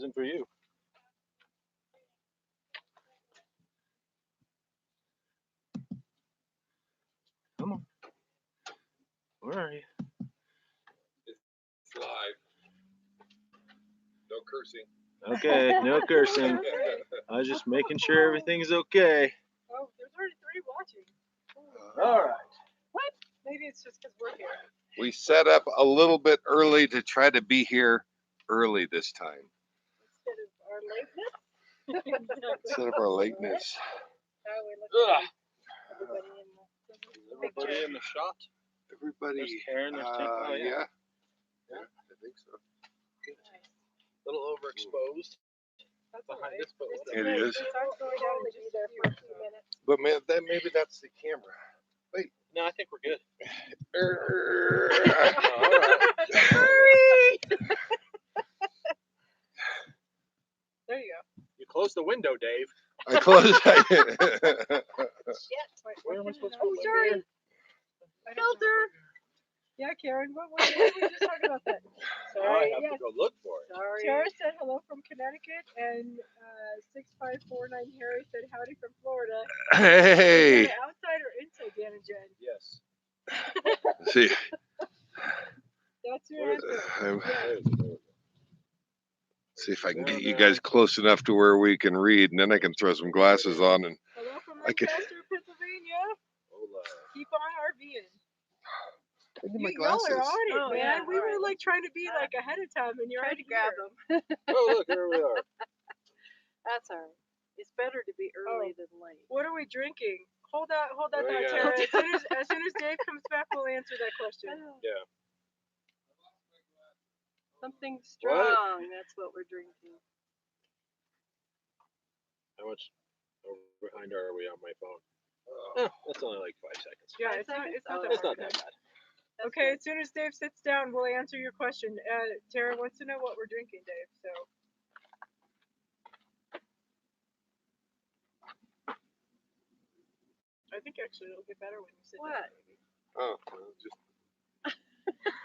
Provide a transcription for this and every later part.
isn't for you. Come on. Where are you? It's live. No cursing. Okay, no cursing. I was just making sure everything's okay. Oh, there's already 3 watching. All right. What? Maybe it's just because we're here. We set up a little bit early to try to be here early this time. Instead of our lateness. Instead of our lateness. Oh, we look at everybody Everybody in the in the shot. Everybody. There's Karen, there's Tim. Oh, yeah. Yeah. Yeah, I think so. A little overexposed. That's Behind alright. this, but It's It okay. is. Since I'm going down and be there for a few minutes. But man, maybe that's the camera. No, I think we're good. All Hurry! There you go. You closed the window, Dave. I closed. Shit. Where am I supposed to Oh, put my sorry. beer? Filter. Yeah, Karen, what were we just talking about that? Now I have Yes. to go look for it. Sorry. Tara said hello from Connecticut, and 6549 Harry said howdy from Florida. Hey. Is that outside or inside, Dan and Jen? Yes. See. That's your Where is answer. See if I can get you guys close enough to where we can read, and then I can throw some glasses on and Hello from I can- Lancaster, Pennsylvania. Hola. Keep on RVing. I need my Y'all are glasses. on it, Oh, man. yeah, We were alright. like trying to be like ahead of time, and you're Tried already to grab here. them. Oh, look, here we are. That's alright. It's better to be early than late. What are we drinking? Hold that Oh, thought, yeah. Tara. As soon as Dave comes back, we'll answer that question. Yeah. Something strong. That's what we're drinking. How much behind are we on my phone? That's only like 5 seconds. Yeah, 5 it's not. seconds? It's not Oh, that It's not hard. that bad. That's Okay, good. as soon as Dave sits down, we'll answer your question. Tara wants to know what we're drinking, Dave. So. I think actually it'll get better when you sit What? down. Maybe. Oh, well, just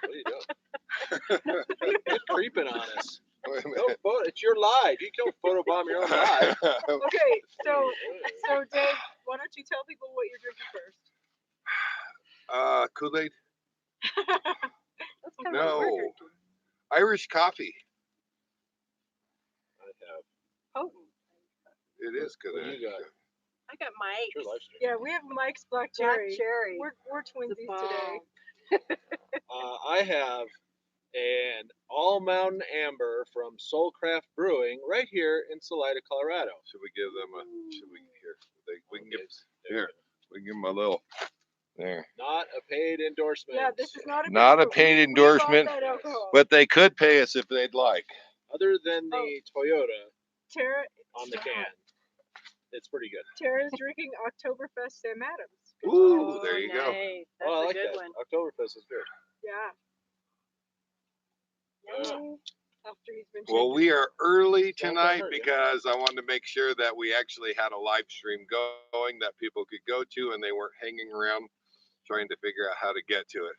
What are you doing? You're creeping on us. wait a Don't minute. photo. It's your live. You don't photobomb your own live. Okay, so Dave, why don't you tell people what you're drinking first? Kool-Aid? That's kind of what we're No. drinking. Irish coffee. I have. Potent. It is good. What do you got? I got It's Mike's. your live stream. Yeah, we have Mike's Black Black Cherry. cherry. We're The twinsies bomb. today. I have an all mountain amber from Soulcraft Brewing right here in Salida, Colorado. Should we give them a? Should we here? We can give. There Here. We can give them a little. There. Not a paid endorsement. Yeah, this is not a Not a paid- paid we endorsement, bought that alcohol. but they could pay us if they'd like. Other than the Toyota Tara, on the stop. can, it's pretty good. Tara's drinking Oktoberfest Sam Adams. Ooh, there you go. Nice. That's Oh, I a like good that. one. Oktoberfest is good. Yeah, Yummy. after he's been. Well, shaken. we are early Don't tonight hurt you. because I wanted to make sure that we actually had a live stream going that people could go to and they weren't hanging around trying to figure out how to get to it.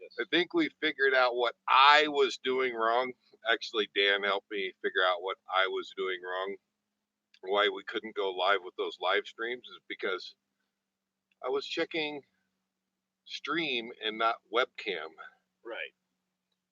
Yes. I think we figured out what I was doing wrong. Actually, Dan helped me figure out what I was doing wrong. Why we couldn't go live with those live streams is because I was checking stream and not webcam. Right.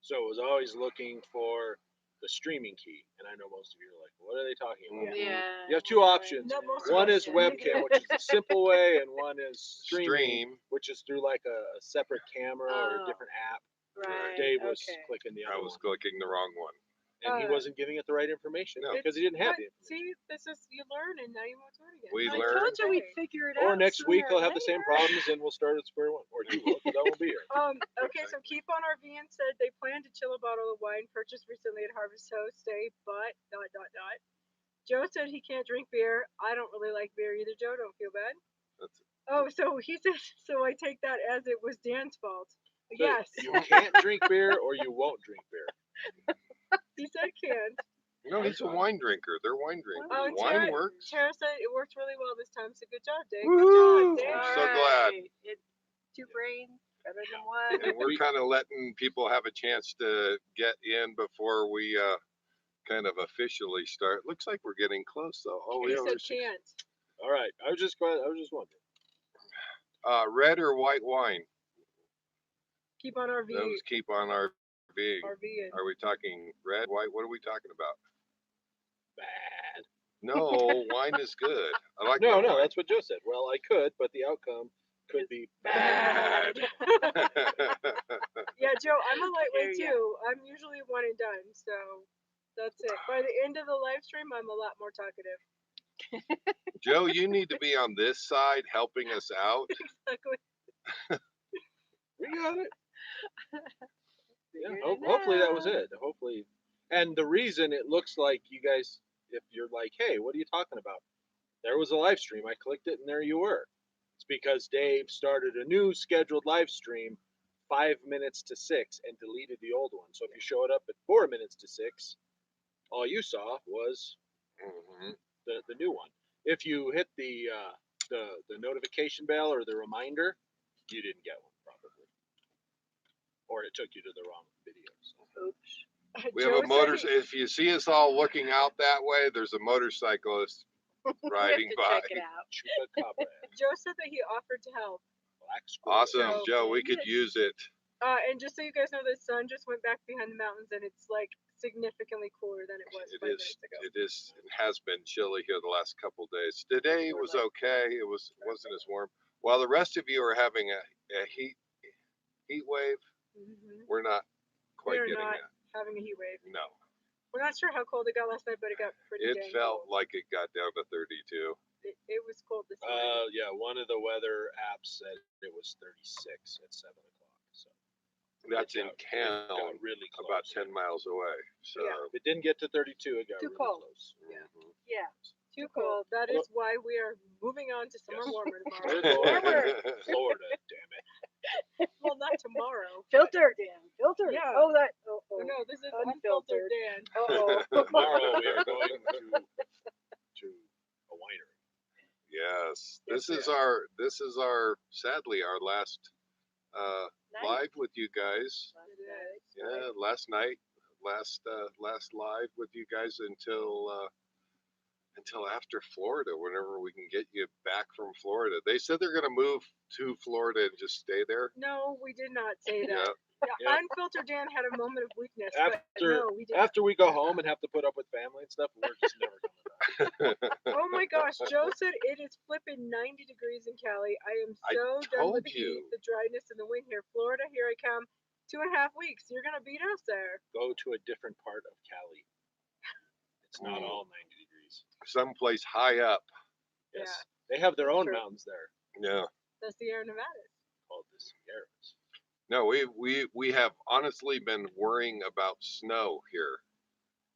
So it was always looking for the streaming key, and I know most of you are like, "What are they talking about?" Yeah. You have two options. Not most of One us, is yeah. webcam, which is the simple way, and one is streaming, Stream. which is through like a separate camera or a Oh. different app. Right. Dave was okay. clicking the I other was one, clicking the wrong one. and he Uh, wasn't giving it the right information No. because he didn't have But the information. see, this is you learn, and now you won't do it again. We I learned. told you we'd figure it out. Or next week sooner he'll or have the same later. problems, and we'll start at square one. Or you will, because I won't be here. Okay, so Keep on RVing said they plan to chill a bottle of wine purchased recently at Harvest Host Stay, but ... Joe said he can't drink beer. I don't really like beer either, Joe. Don't feel bad. That's- Oh, so he said, so I take that as it was Dan's fault. So Yes, You can't drink beer, or you won't drink beer. he said can't. No, he's a wine drinker. They're wine drinkers. Oh, Wine Tara- works. Tara said it worked really well this time, so good job, Dave. Woo! Good job, I'm Dave. so glad. Alright. Two brains better than one. And we're kind of letting people have a chance to get in before we kind of officially start. Looks like we're getting close though. Oh, He yeah, said can't. All right. I was just wondering. red or white wine? Keep on RV. Those keep on RVing. RV. Are we talking red, white? What are we talking about? Bad. No, wine is good. I like No, that no, wine. that's what Joe said. Well, I could, but the outcome could be Bad. bad. Yeah, Joe, I'm a lightweight There you too. I'm usually one and done, so that's it. By the end of the live stream, I'm a lot more talkative. Joe, you need to be on this side helping us out. Exactly. We got it. Yeah, Figured it hopefully that was out. it. Hopefully, and the reason it looks like you guys, if you're like, hey, what are you talking about? There was a live stream. I clicked it, and there you were. It's because Dave started a new scheduled live stream 5 minutes to 6 and deleted the old one. So if you showed up at 4 minutes to 6, all you saw was Mhm. the new one. If you hit the notification bell or the reminder, you didn't get one probably, or it took you to the wrong video. So. Oops. We have a motor. If you see us all looking out that way, there's a motorcyclist riding we have to by. check it out. Chupacabra, Joe said that he offered to help. black squirrel. Awesome, So, Joe. We could yes. use it. And just so you guys know, the sun just went back behind the mountains, and it's like significantly cooler than it was It 5 is. minutes ago. It is. It has been chilly here the last couple days. Today was okay. It wasn't as warm. While the rest of you are having a heat wave, Mhm. we're not quite We're getting not that. having a heat wave. No. We're not sure how cold it got last night, but it got pretty It dang felt cold. like it got down to 32. It was cold this morning. Yeah, one of the weather apps said it was 36 at 7 o'clock. So That's in it town, got really close. about 10 miles away. So. Yeah. If it didn't get to 32, it got Too really cold. close. Yeah. Mhm. Yeah. Too cold. That is why we are moving on to somewhere Yes. warmer tomorrow. We're going Warmer. to Florida, damn it. Well, not tomorrow. Filter, Dan. Filter. Yeah. Oh, that. Oh, Oh, oh. no, this is Unfiltered. unfiltered Dan. Uh-oh. Tomorrow we are going to a winery. Yes, Yes, this is our sadly our last Night. live with you guys. It is. Yeah, last night, last live with you guys until after Florida, whenever we can get you back from Florida. They said they're gonna move to Florida and just stay there. No, we did not say that. Yeah. Yeah, Yeah. Unfiltered Dan had a moment of weakness, After but no, we didn't. after we go home and have to put up with family and stuff, we're just never coming back. Oh my gosh, Joe said it is flipping 90 degrees in Cali. I am I so done with told the you. heat, the dryness, and the wind here. Florida, here I come. 2.5 weeks. You're gonna beat us there. Go to a different part of Cali. It's not Mm. all 90 degrees. Someplace high up. Yes, Yeah. they have their That's own true. mountains there Yeah. That's the Sierra Nevadas. called the Sierras. No, we have honestly been worrying about snow here,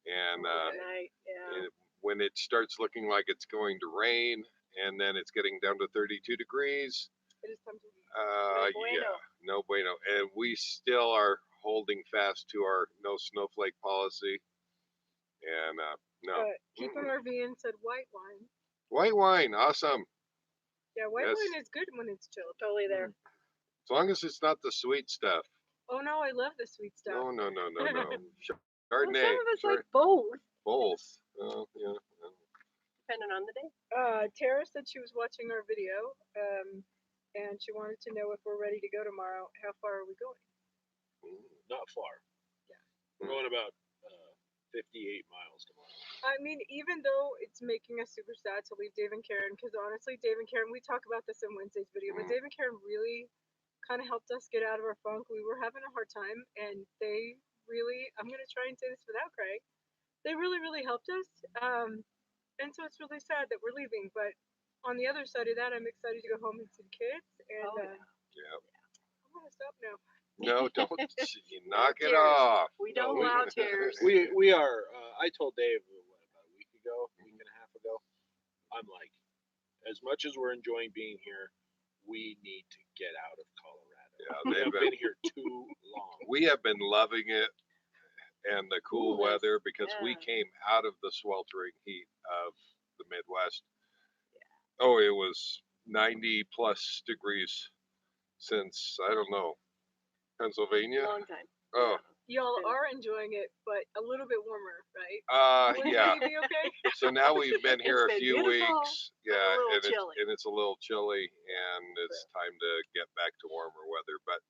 and Night. Yeah. and when it starts looking like it's going to rain, and then it's getting down to 32 degrees. It is time to leave. No bueno. Yeah, no bueno. And we still are holding fast to our no snowflake policy. And no, But keep on RVing said white wine. white wine, awesome. Yeah, white Yes. wine is good when it's chilled. Totally there. As long as it's not the sweet stuff. Oh no, I love the sweet stuff. No, no, no, no, no. Well, Chardonnay. some of us Chard- like both, both. Yeah. depending on the day. Tara said she was watching our video, and she wanted to know if we're ready to go tomorrow. How far are we going? Not far. Yeah. We're going about 58 miles tomorrow. I mean, even though it's making us super sad to leave Dave and Karen, because honestly, Dave and Karen, we talk about this in Wednesday's video, but Dave and Karen really kind of helped us get out of our funk. We were having a hard time, and they really, I'm going to try and say this without crying, they really, really helped us. And so it's really sad that we're leaving, but on the other side of that, I'm excited to go home and see the kids, and Oh, yeah. Yeah. I'm going to stop now. No, don't. You knock it Tears. off. We No, don't we- allow tears. We are. I told Dave about a week and a half ago. I'm like, as much as we're enjoying being here, we need to get out of Colorado. Yeah, We've they've been been. here too long. We have been loving it and the cool Coolness, weather because we yeah. came out of the sweltering heat of the Midwest. Oh, it was 90 plus degrees since I don't know Pennsylvania. Long time. Oh, y'all are enjoying it, but a little bit warmer, right? Would Yeah. you be okay? So now we've been here a been few beautiful, weeks. but a Yeah, little and chilly. it's a little chilly, and it's time to get back to warmer weather. But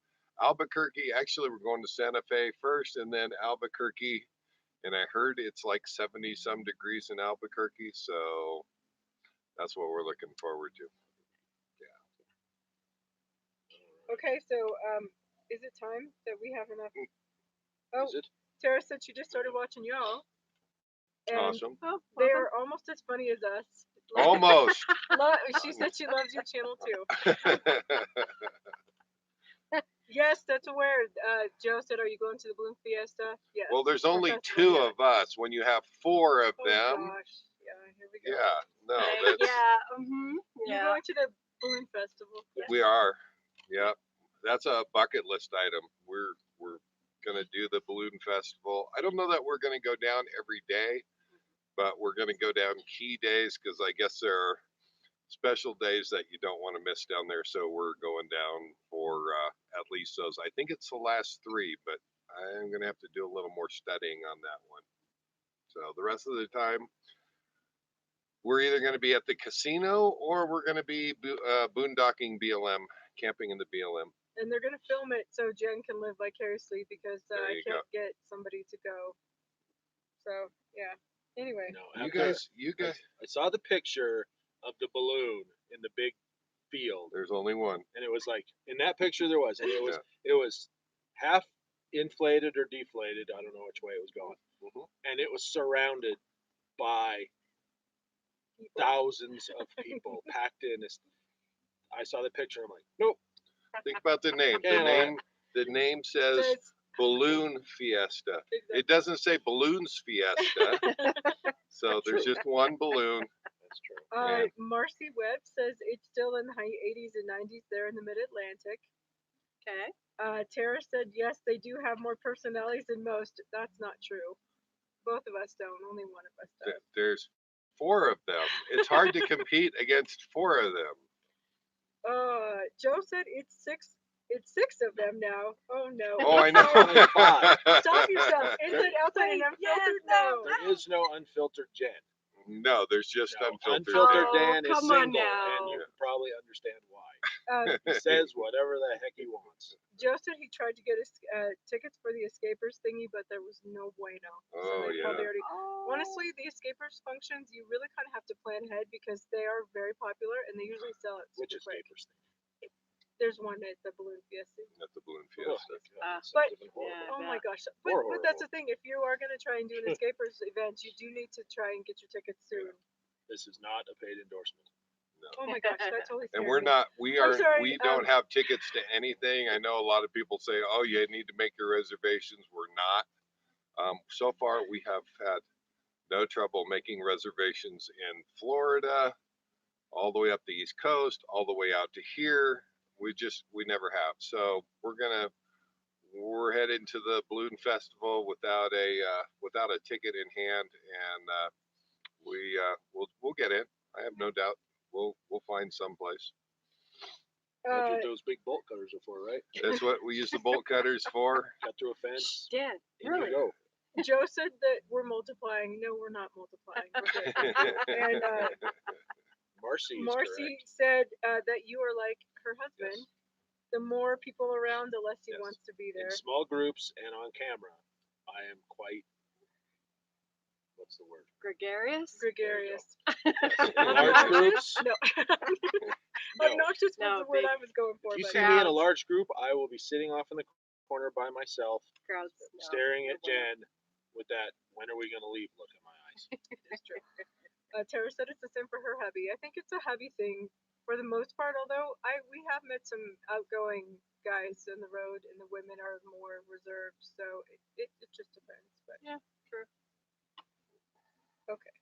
Albuquerque, actually, we're going to Santa Fe first, and then Albuquerque. And I heard it's like 70 some degrees in Albuquerque, so that's what we're looking forward to. Okay, so is it time that we have enough? Oh, Is it? Tara said she just started watching y'all, and Awesome. Oh, they welcome. are almost as funny as us. Almost. She said she loves your channel too. Yes, that's aware. Joe said, "Are you going to the Bloom Fiesta?" Yes. Well, there's or only festival, 2 yeah. of us. When you have 4 of Oh them, gosh, yeah. Here we go. yeah, no, Right, that's yeah. You're Yeah. going to the Balloon Festival. Yes. we are. Yep, that's a bucket list item. We're gonna do the balloon festival. I don't know that we're gonna go down every day, but we're gonna go down key days because I guess there are special days that you don't want to miss down there. So we're going down for at least those. I think it's the last 3, but I'm gonna have to do a little more studying on that one. So the rest of the time, we're either going to be at the casino or we're going to be boondocking BLM, camping in the BLM. And they're gonna film it so Jen can live vicariously because There I you can't get somebody to go. So yeah. Anyway. No, You after guys, I saw the picture of the balloon in the big field, there's only one. and it was like in that picture there was, and it was Yeah. it was half inflated or deflated. I don't know which way it was going, Mhm. and it was surrounded by thousands of people packed in. I saw the picture. I'm like, nope. Think about the name. The name says Says- Balloon Fiesta. Exactly. It doesn't say Balloons Fiesta. So there's True. just one balloon. That's true. Yeah. Marcy Webb says it's still in the high 80s and 90s there in the Mid-Atlantic. Okay. Tara said yes, they do have more personalities than most. That's not true. Both of us don't. Only one of us does. There's 4 of them. It's hard to compete against 4 of them. Joe said it's 6. It's 6 of them now. Oh no. Oh, I know. Stop yourself. Inside, outside, and Wait, unfiltered. yes, No. There is no unfiltered Jen. No, there's just No, unfiltered. unfiltered Oh, Dan is come on single, now. and you can probably understand why. Uh, He says whatever the heck he wants. Joe said he tried to get us tickets for the Escapers thingy, but there was no bueno. Oh, they yeah. probably already. Oh. Honestly, the Escapers functions you really kind of have to plan ahead because they are very popular and they usually sell it Which super quick. escapers? There's one at the Balloon Fiesta. At the Balloon Oh, Fiesta. God, that But- sounds even horrible. Yeah. Oh my gosh! Or But that's the horrible. thing. If you are gonna try and do an Escapers event, you do need to try and get your tickets soon. This is not a paid endorsement. Oh my gosh, that totally. And scared we're me. not, I'm sorry, we don't have tickets to anything. I know a lot of people say, oh, you need to make your reservations. We're not. So far, we have had no trouble making reservations in Florida, all the way up the East Coast, all the way out to here. We never have. So we're headed to the Balloon Festival without a ticket in hand, and we'll get in. I have no doubt. We'll find someplace. That's what those big bolt cutters are for, right? That's what we use the bolt cutters for. Cut through a fence. Dad, In really? you go. Joe said that we're multiplying. No, we're not multiplying. We're good. And Marcy is Marcy correct. said that you are like her husband. Yes. The more people around, the less he Yes. wants to be In there. small groups and on camera, I am quite. What's the word? Gregarious? Gregarious. In large groups, No. no. Obnoxious was No, the word big- I was going for. If you but see me in a Crowds. large group, I will be sitting off in the corner by myself, Crowds. No, staring at no bueno. Jen with that "when are we gonna leave" look in my eyes. It's true. Tara said it's the same for her hubby. I think it's a hubby thing for the most part. Although we have met some outgoing guys on the road, and the women are more reserved. So it just depends. But Yeah, true. okay.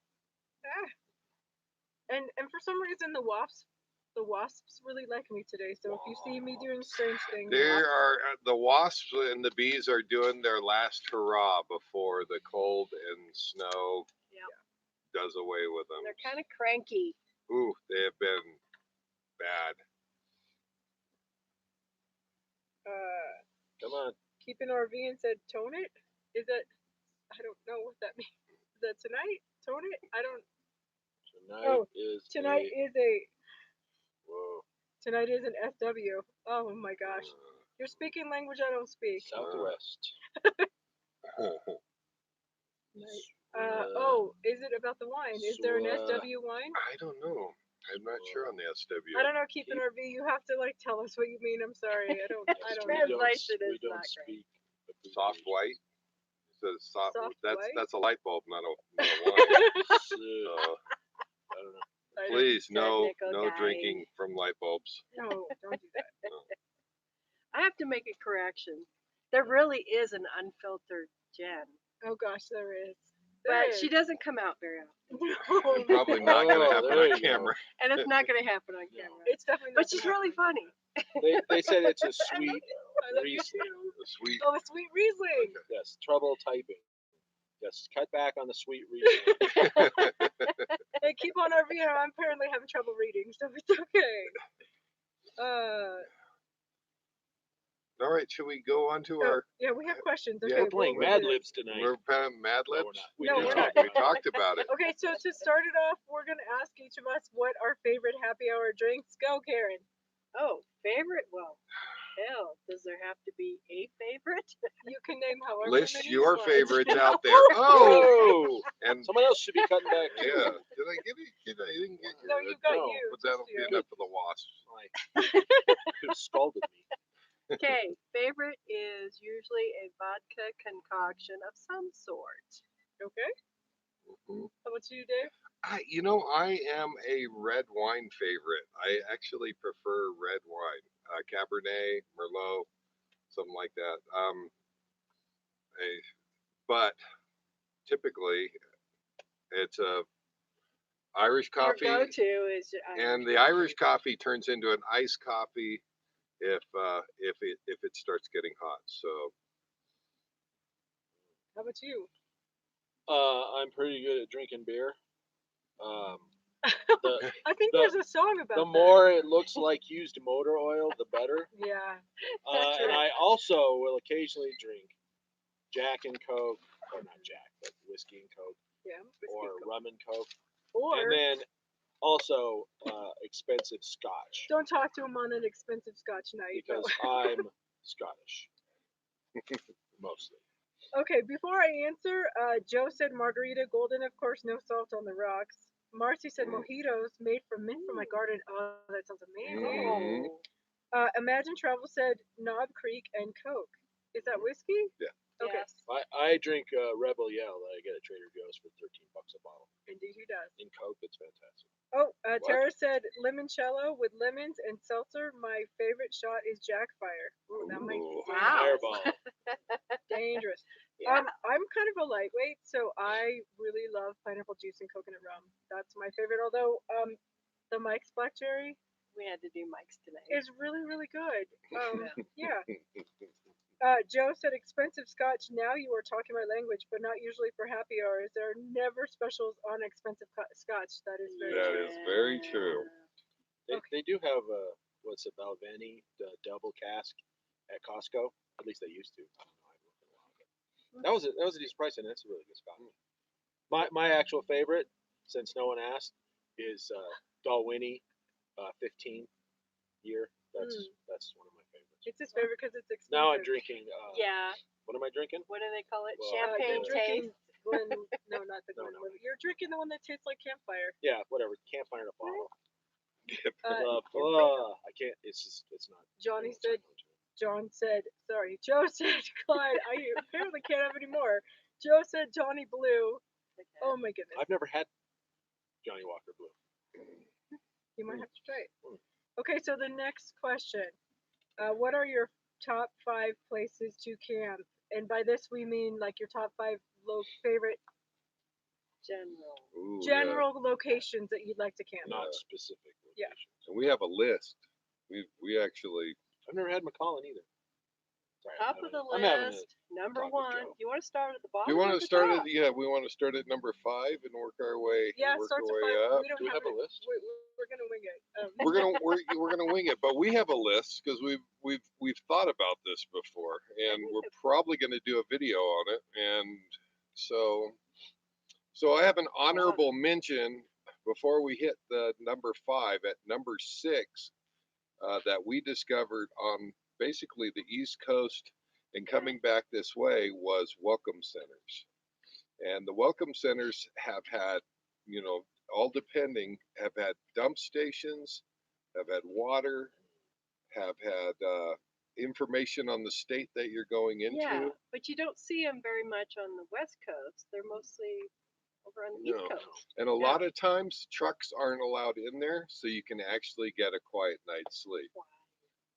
And for some reason the wasps really like me today. So if you see me doing strange things, There are the wasps and the bees are doing their last hurrah before the cold and snow Yeah. does away with them. They're kind of cranky. Ooh, they have been bad. Come on, Keep an RV and said tone it. Is that? I don't know what that means. Is that tonight? Tone it? I don't. Tonight Oh, is Tonight a, is a. whoa, Tonight is an SW. Oh my gosh. You're speaking language I don't speak. Southwest. Night. Oh, is it about the wine? Is there an SW wine? I don't know. I'm not sure on the SW. I don't know. Keep an RV. You have to like tell us what you mean. I'm sorry. I don't. I don't know. Translation we is don't not great. speak Soft white. It says soft. Soft that's white? that's a light bulb, not a wine. I don't know. I don't- Please, no Technical guy. drinking from light bulbs. No, don't do that. I have to make a correction. There really is an unfiltered Jen, Oh gosh, there is. but she doesn't come out very often, No. Probably not going to Oh, happen there on you go. camera. and it's not going to happen on No. camera. It's definitely. But not she's gonna really happen. funny. They said it's a sweet I love you Riesling. too. The sweet. Oh, a sweet Riesling. Yes, trouble typing. Yes, cut back on the sweet Riesling. Hey, keep on RV. I'm apparently having trouble reading, so it's okay. All right, should we go on to our? Yeah, we have questions. Yeah, Okay, We're playing we'll Mad do it. Libs tonight. We're playing Mad No, we're Libs. not. No, did we're talk not. We talked about it. Okay, so to start it off, we're gonna ask each of us what our favorite happy hour drinks. Go, Karen. Oh, favorite? Well, hell, does there have to be a favorite? You can name however List many your you want. favorites out there. Oh, Oh, and someone else should be cutting back. too. yeah, did I give you? I didn't get you. No, you got No, you. But that'll just be you. enough for the wasps. Could have scalded me. Okay, favorite is usually a vodka concoction of some sort. Okay. Mhm. How about you, Dave? I am a red wine favorite. I actually prefer red wine, Cabernet, Merlot, something like that. But typically it's a Irish coffee, Your go-to is and the Irish coffee turns into an iced coffee if it starts getting hot. So How about you? I'm pretty good at drinking beer. The I think The- there's a song about the that. more it looks like used motor oil, the better. Yeah. And I also will occasionally drink Jack and Coke, or not Jack, but whiskey and Coke, Yeah. or rum and Coke, Or and then also expensive Scotch don't talk to him on an expensive Scotch night. no. because I'm Scottish, mostly. Okay, before I answer, Joe said margarita golden, of course, no salt on the rocks. Marcy said mojitos made from mint from my garden. Oh, that sounds amazing. Oh, Imagine Travel said Knob Creek and Coke. Is that whiskey? Yeah. Okay. yes. I drink Rebel Yell that I get at Trader Joe's for $13 a bottle. Indeed, he does. In Coke, it's fantastic. Oh, Tara said limoncello with lemons and seltzer. My favorite shot is Jackfire. Ooh, that might be Ooh. Wow. Fireball. dangerous. Yeah. I'm kind of a lightweight, so I really love pineapple juice and coconut rum. That's my favorite. Although the Mike's Black Cherry We had to do Mike's tonight. is really, really good. Yeah. Joe said expensive Scotch. Now you are talking my language, but not usually for happy hours. There are never specials on expensive Scotch. That is very That true. is very true. They do have what's it, Balvenie, the double cask at Costco. At least they used to. I don't know, I haven't looked in a while, but that was a decent price, and that's a really good Scotch. My actual favorite, since no one asked, is Dalwhinnie 15 year. That's one of my favorites. It's his favorite because it's expensive. Now I'm drinking. Yeah. What am I drinking? What do they call it? Well, Champagne You're drinking taste. no, not the No, Glenlivet. You're drinking the one that tastes like campfire. Yeah, whatever. Can't find a bottle. Uh, I can't. It's not. Johnny said. John said. Sorry. Joe said. Clyde. I apparently can't have any more. Joe said Johnny Blue. Oh my goodness. I've never had Johnny Walker Blue. You might have to try it. Okay, so the next question. What are your top 5 places to camp? And by this we mean like your top 5 favorite General. Ooh, yeah. general locations that you'd like to camp. Not specific Yeah. locations. And we have a list. We actually I've never had McAllen either. Sorry, Top of the I'm having a list, number talk with one. Joe. You want to start at the bottom? Do you want or to the start top? at yeah? We want to start at number 5 and work our way Yeah, work start our to way 5. up. We don't Do we have a it. list? We're gonna wing it. We're gonna wing it, but we have a list because we've thought about this before, and we're probably gonna do a video on it. And so I have an honorable mention before we hit the number 5 at number 6 that we discovered on basically the East Coast and coming back this way was welcome centers. And the welcome centers have had, you know, all depending, have had dump stations, have had water, have had information on the state that you're going into. Yeah, but you don't see them very much on the West Coast. They're mostly over on the No. East Coast. And a lot of times trucks aren't allowed in there, so you can actually get a quiet night's sleep.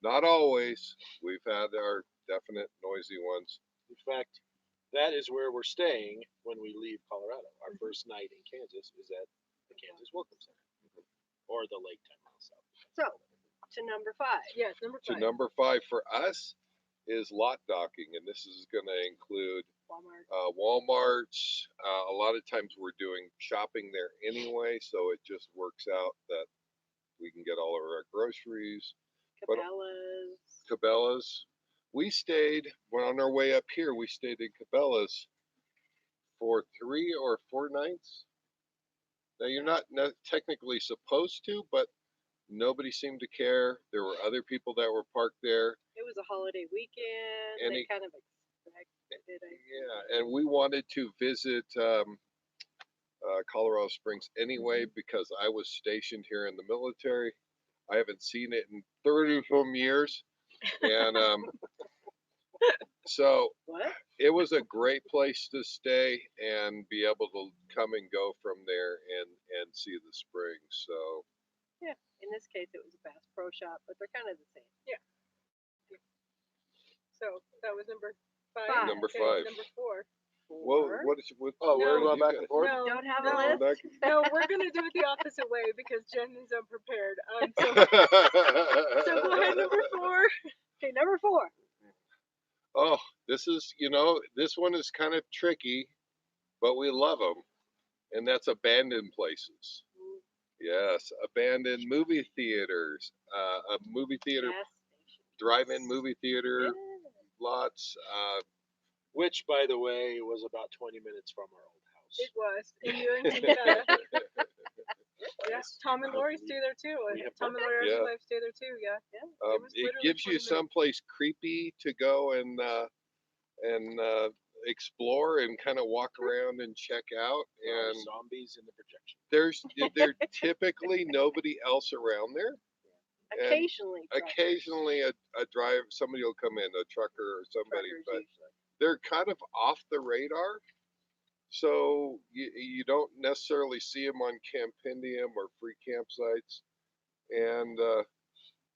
Not always. We've had our definite noisy ones. In fact, that is where we're staying when we leave Colorado. Our first night in Kansas is at the Kansas Welcome Center, or the Lake 10 miles south. So, to number 5. Yes, number 5. To number 5 for us is lot docking, and this is going to include Walmart. Walmarts. A lot of times we're doing shopping there anyway, so it just works out that we can get all of our groceries. But- Cabela's. Cabela's. We stayed, when on our way up here, we stayed in Cabela's for 3 or 4 nights. Now, you're not technically supposed to, but nobody seemed to care. There were other people that were parked there. It was a holiday weekend. And They it- kind of expected it. Yeah, and we wanted to visit Colorado Springs anyway because I was stationed here in the military. I haven't seen it in 30 some years. And so What? it was a great place to stay and be able to come and go from there and see the springs. So Yeah. In this case, it was a Bass Pro Shop, but they're kind of the same. So that was number 5. Five. Number Okay, 5. Number 4. What is what? Oh, we're No. going back You and forth? No, Don't have no, a list? No, we're gonna do it the opposite way because Jen is unprepared. So go ahead, number 4. Okay, number 4. Oh, this is, this one is kind of tricky, but we love them. And that's abandoned places. Yes, abandoned movie theaters, a movie theater, Gas station. drive-in movie theater, Yeah. lots. Which, by the way, was about 20 minutes from our old house. It was. And you and yes, Tom and Lori stay there too. We have Tom and Lori Yeah. and wife stay there too. Yeah. was It literally gives 20 you minutes. someplace creepy to go and explore and kind of walk around and check out. There are And zombies in the projection. there's typically nobody else around there. And Occasionally. Occasionally a somebody will come in, a trucker or somebody, truckers but usually. they're kind of off the radar. So you don't necessarily see them on Campendium or free campsites, and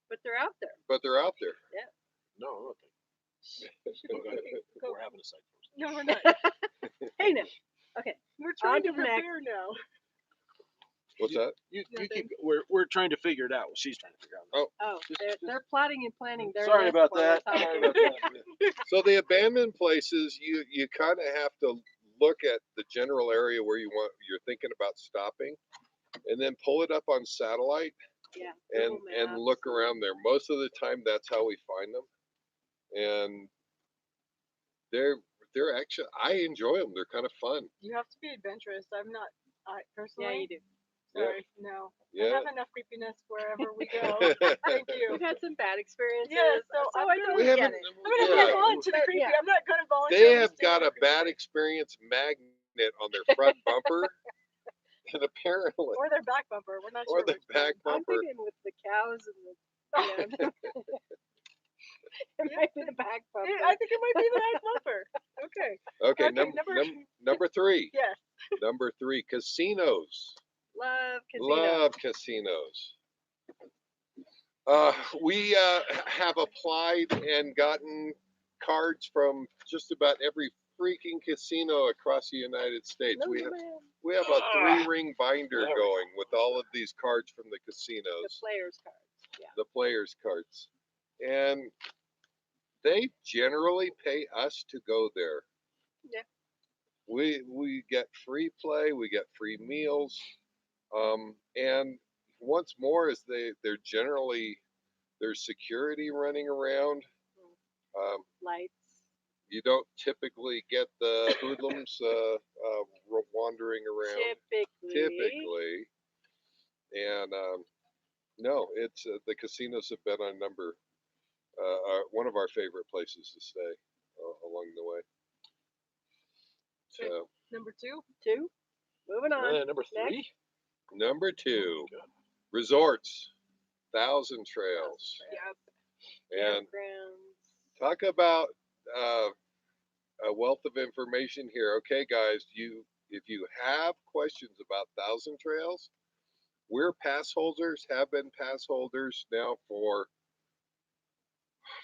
But they're out there. but they're out there. No, okay. Go. We're having a site first. No, we're not. Hey now. Okay. We're trying to On to the next. prepare now. What's that? You Nothing. keep, we're trying to figure it out. Well, she's trying to figure it out. Oh, they're plotting and planning their Sorry list about while we're that. talking. Sorry about that. So the abandoned places, you kind of have to look at the general area where you're thinking about stopping, and then pull it up on satellite Yeah. and Google and Maps. look around there. Most of the time, that's how we find them, and they're actually, I enjoy them. They're kind of fun. You have to be adventurous. I'm not. I Yeah, personally. you do. Sorry. No. I Yeah. have enough creepiness wherever we go. Thank you. We've had some bad experiences. Yeah, so I'm I gonna- don't We get haven't. it. I'm gonna yeah. move on to the But, creepy. yeah. I'm not gonna volunteer. They to have stay got on a the bad creepy. experience magnet on their front bumper, and apparently, Or their back bumper. We're not or sure. the which back one. I'm bumper. thinking with the cows and the. Yeah. It might be the back bumper. I think it might be the back bumper. Okay. Okay, Okay, number 3. Yes. Number 3, casinos. Love casino. Love casinos. We have applied and gotten cards from just about every freaking casino across the United States. No, We have man. we have a 3-ring binder There we going with all of these cards from the The casinos, players cards. Yeah. the players' cards, and they generally pay us to go there. Yeah. We get free play, we get free meals, and once more is they're generally there's security running around. Lights. You don't typically get the hoodlums wandering around. Typically, and no, it's the casinos have been our one of our favorite places to stay along the way. Okay. So Number 2. 2. Moving on. Number 3. number 2, God. resorts, Thousand Trails, Yep. and Campgrounds. talk about uh, a wealth of information here. Okay, guys, if you have questions about Thousand Trails, we're pass holders, have been pass holders now for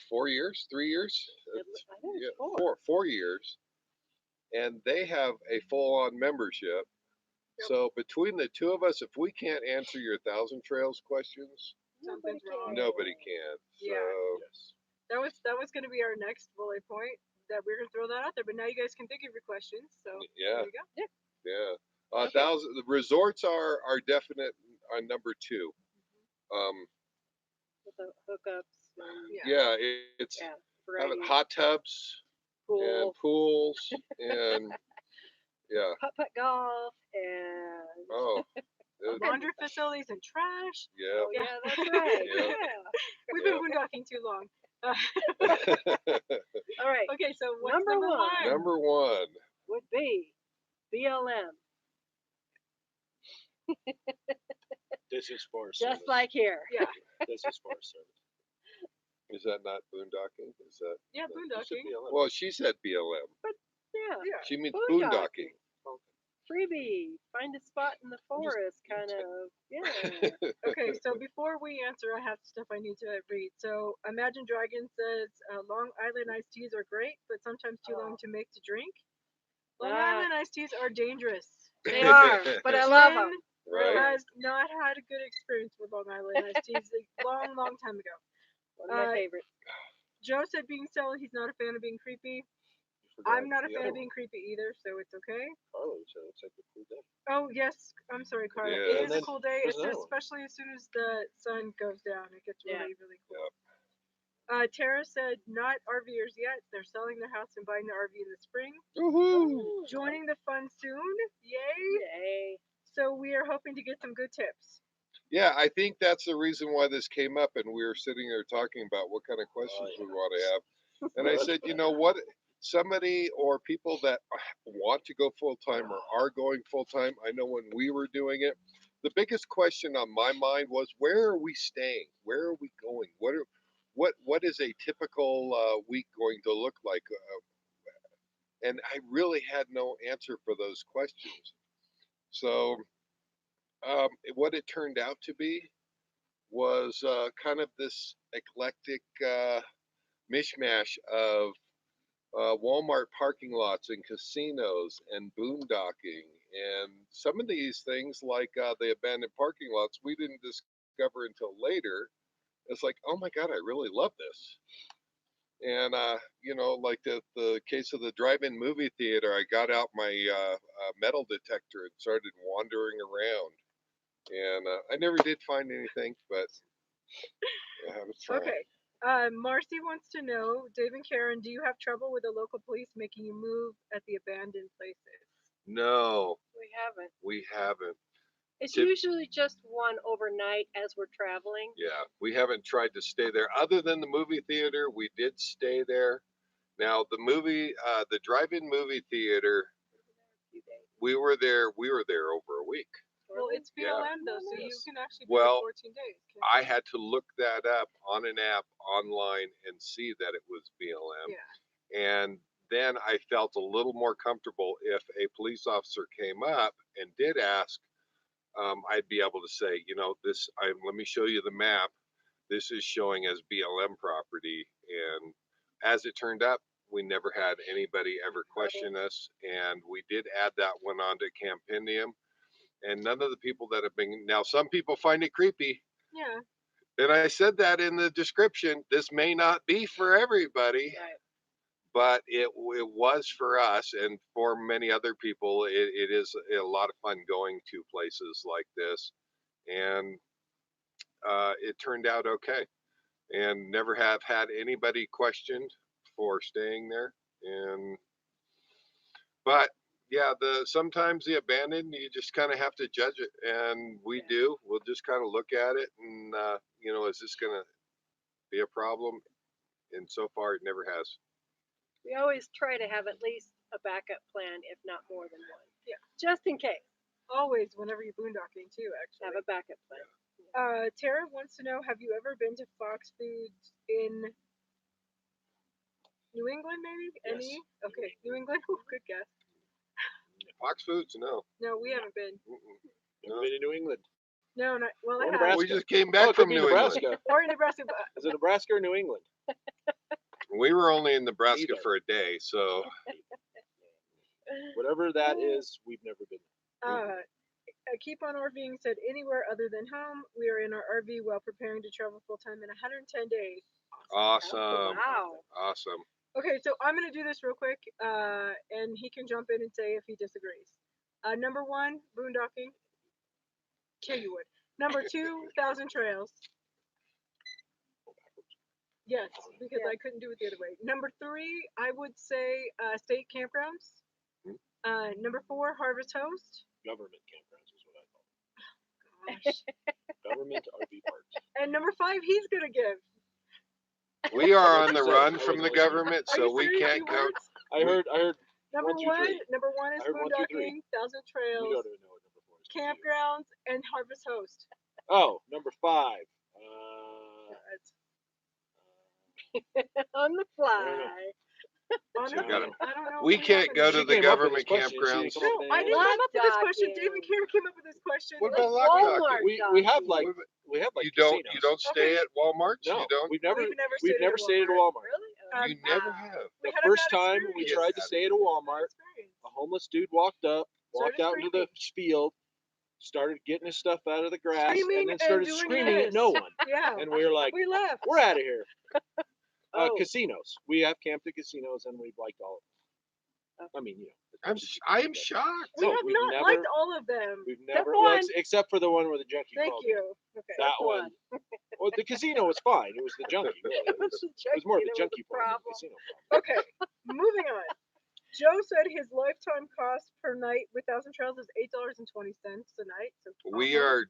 4 years, 3 years, I think yeah, it's 4. 4 years, and they have a full-on membership. Yep. So between the two of us, if we can't answer your Thousand Trails questions, Something's wrong. nobody can. So Yeah. Yes. That was going to be our next bullet point, that we're going to throw that out there. But now you guys can think of your questions. So yeah, there you go. yeah. Okay. The resorts are definite on number 2. With the hookups. And, Yeah. It's yeah. having Variety. hot tubs and Pool. pools and yeah. Putt-putt golf. And. Oh, it- Laundry facilities and trash. yeah. Oh, yeah, that's right. Yeah. Yeah. We've Yeah. been boondocking too long. All right. Okay, so what's Number number one. 1? Number 1. Would be BLM. This is for Just service. like here. Yeah. This is for service. Is that not boondocking? Is that? Yeah, It should boondocking. be a little- Well, she said BLM. Yeah. Yeah. She means Boondocking. boondocking. Freebie. Find a spot in the forest, kind of. Yeah. Okay, so before we answer, I have stuff I need to read. So Imagine Dragon says Long Island iced teas are great, but sometimes too long to make to drink. Long Ah. Island iced teas are dangerous. They are, but I love them. Jen Right. has not had a good experience with Long Island iced teas a long time ago. One of my favorites. Joe said being silly, he's not a fan of being creepy. You forgot I'm not a the fan other of being creepy either, so it's okay. one. Carlo said it's like a cool day. Oh yes, I'm sorry, Carla. Yeah. It And is a then cool day, there's another one. especially as soon as the sun goes down. It gets Yeah. really cool. Tara said not RVers yet. They're selling their house and buying their RV in the spring. Woohoo! Joining the fun soon. Yay! Yay. So we are hoping to get some good tips. Yeah, I think that's the reason why this came up, and we were sitting there talking about what kind of questions yeah. we want to have. And I said, you know what? Somebody or people that want to go full time or are going full time. I know when we were doing it, the biggest question on my mind was, where are we staying? Where are we going? What is a typical week going to look like? And I really had no answer for those questions. So what it turned out to be was kind of this eclectic mishmash of Walmart parking lots and casinos and boondocking. And some of these things, like the abandoned parking lots, we didn't discover until later. It's like, oh my God, I really love this. And, like the case of the drive-in movie theater, I got out my metal detector and started wandering around. And I never did find anything, but I was trying. Okay. Marcy wants to know, Dave and Karen, do you have trouble with the local police making you move at the abandoned places? No, We haven't. we haven't. It's Tip- usually just one overnight as we're traveling. Yeah, we haven't tried to stay there. Other than the movie theater, we did stay there. Now the drive-in movie theater, we were there over a week. Well, it's Yeah. BLM though, so you Yes. can actually be Well, 14 days. can't I you? had to look that up on an app online and see that it was BLM. Yeah. And then I felt a little more comfortable if a police officer came up and did ask, I'd be able to say, let me show you the map. This is showing as BLM property. And as it turned up, we never had anybody ever question us. And we did add that one onto Campendium. And none of the people that have been, now some people find it creepy. Yeah. And I said that in the description. This may not be for everybody, Right. but it was for us, and for many other people. It is a lot of fun going to places like this, and it turned out okay. And never have had anybody questioned for staying there. And but yeah, the sometimes the abandoned, you just kind of have to judge it, and we Yeah. do. We'll just kind of look at it, and is this going to be a problem? And so far, it never has. We always try to have at least a backup plan, if not more than one. Yeah. Just in case. Always, whenever you're boondocking too, Have actually. a backup plan. Tara wants to know, have you ever been to Fox Foods in New England, maybe? Yes. Any? Okay, New England. Ooh, good guess. Fox Foods, no. No, we haven't been. Mm-mm. Never No. been to New England. No, not well. I Or have. Nebraska. We just came Oh, back it could from be New England. Nebraska. Or in Nebraska. Is it Nebraska or New England? We were only in Nebraska Neither. for a day, so Whatever that is, we've never been. Keep on RVing said anywhere other than home. We are in our RV while preparing to travel full time in 110 days. awesome. Wow. Awesome. Okay, so I'm gonna do this real quick, and he can jump in and say if he disagrees. Number one, boondocking. Yeah, you would. Number two, Thousand Trails. Yes, because Yeah. I couldn't do it the other way. Number three, I would say state campgrounds. Number four, Harvest Host. Government campgrounds is what I call Gosh. them. Government RV parks. And number five, he's gonna give. We are on What the you said, run I from the wasn't listening. government, Are so you we serious? can't You go. weren't? I heard. Number 1, 2, one, 3. number one is I heard 1, 2, 3. boondocking, Thousand We Trails, don't even know what number 4 is. campgrounds, and Harvest Host. Oh, number 5. On the I fly. Honestly, gotta- I don't know. We if can't have go any. to She the came up with government this question. She campgrounds. didn't come up with No, I any didn't else. come up with this question. Boondocking. David Carey came up with this question. What Like about lock Walmart docking? We have like docking. You casinos. don't stay Okay. at Walmart? No, You don't? we've never We've never stayed at stayed at Walmart. Walmart. Really? Um, You never wow. have. We The had a first bad time we experience. tried to Yeah. stay at a Walmart, Experience. a homeless dude walked Started out into the field, started getting his stuff out of the grass, Screaming and then and started doing screaming this. at no one. Yeah. And we were like, We left. "We're out of here." Oh. Casinos. We have camped at casinos, and we've liked all of them. I mean, I'm shocked. We No, have we've not never- liked all of them. We've never, one. except for the one where the junkie Thank called. you. Okay. That one. one. Well, the casino was fine. It was the junkie. Really. It was more of the junkie problem than the casino problem. Okay. Moving on. Joe said his lifetime cost per night with Thousand Trails is $8.20 a night. So We are.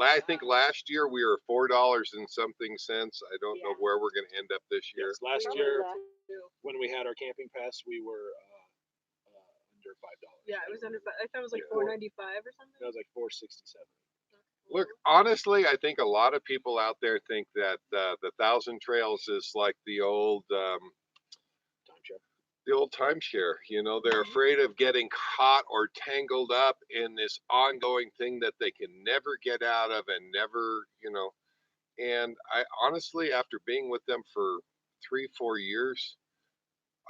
I think last year we were $4 and something cents. I don't know Yeah. where we're going to end up this year. Yes, last Probably year less. when we had our camping pass, we were under $5. Yeah, it was under. I thought it was like Yeah. $4.95 or something. That was like $4.67. Look, honestly, I think a lot of people out there think that the Thousand Trails is like the old Timeshare. timeshare. They're afraid of getting caught or tangled up in this ongoing thing that they can never get out of and never. And I honestly, after being with them for 3-4 years,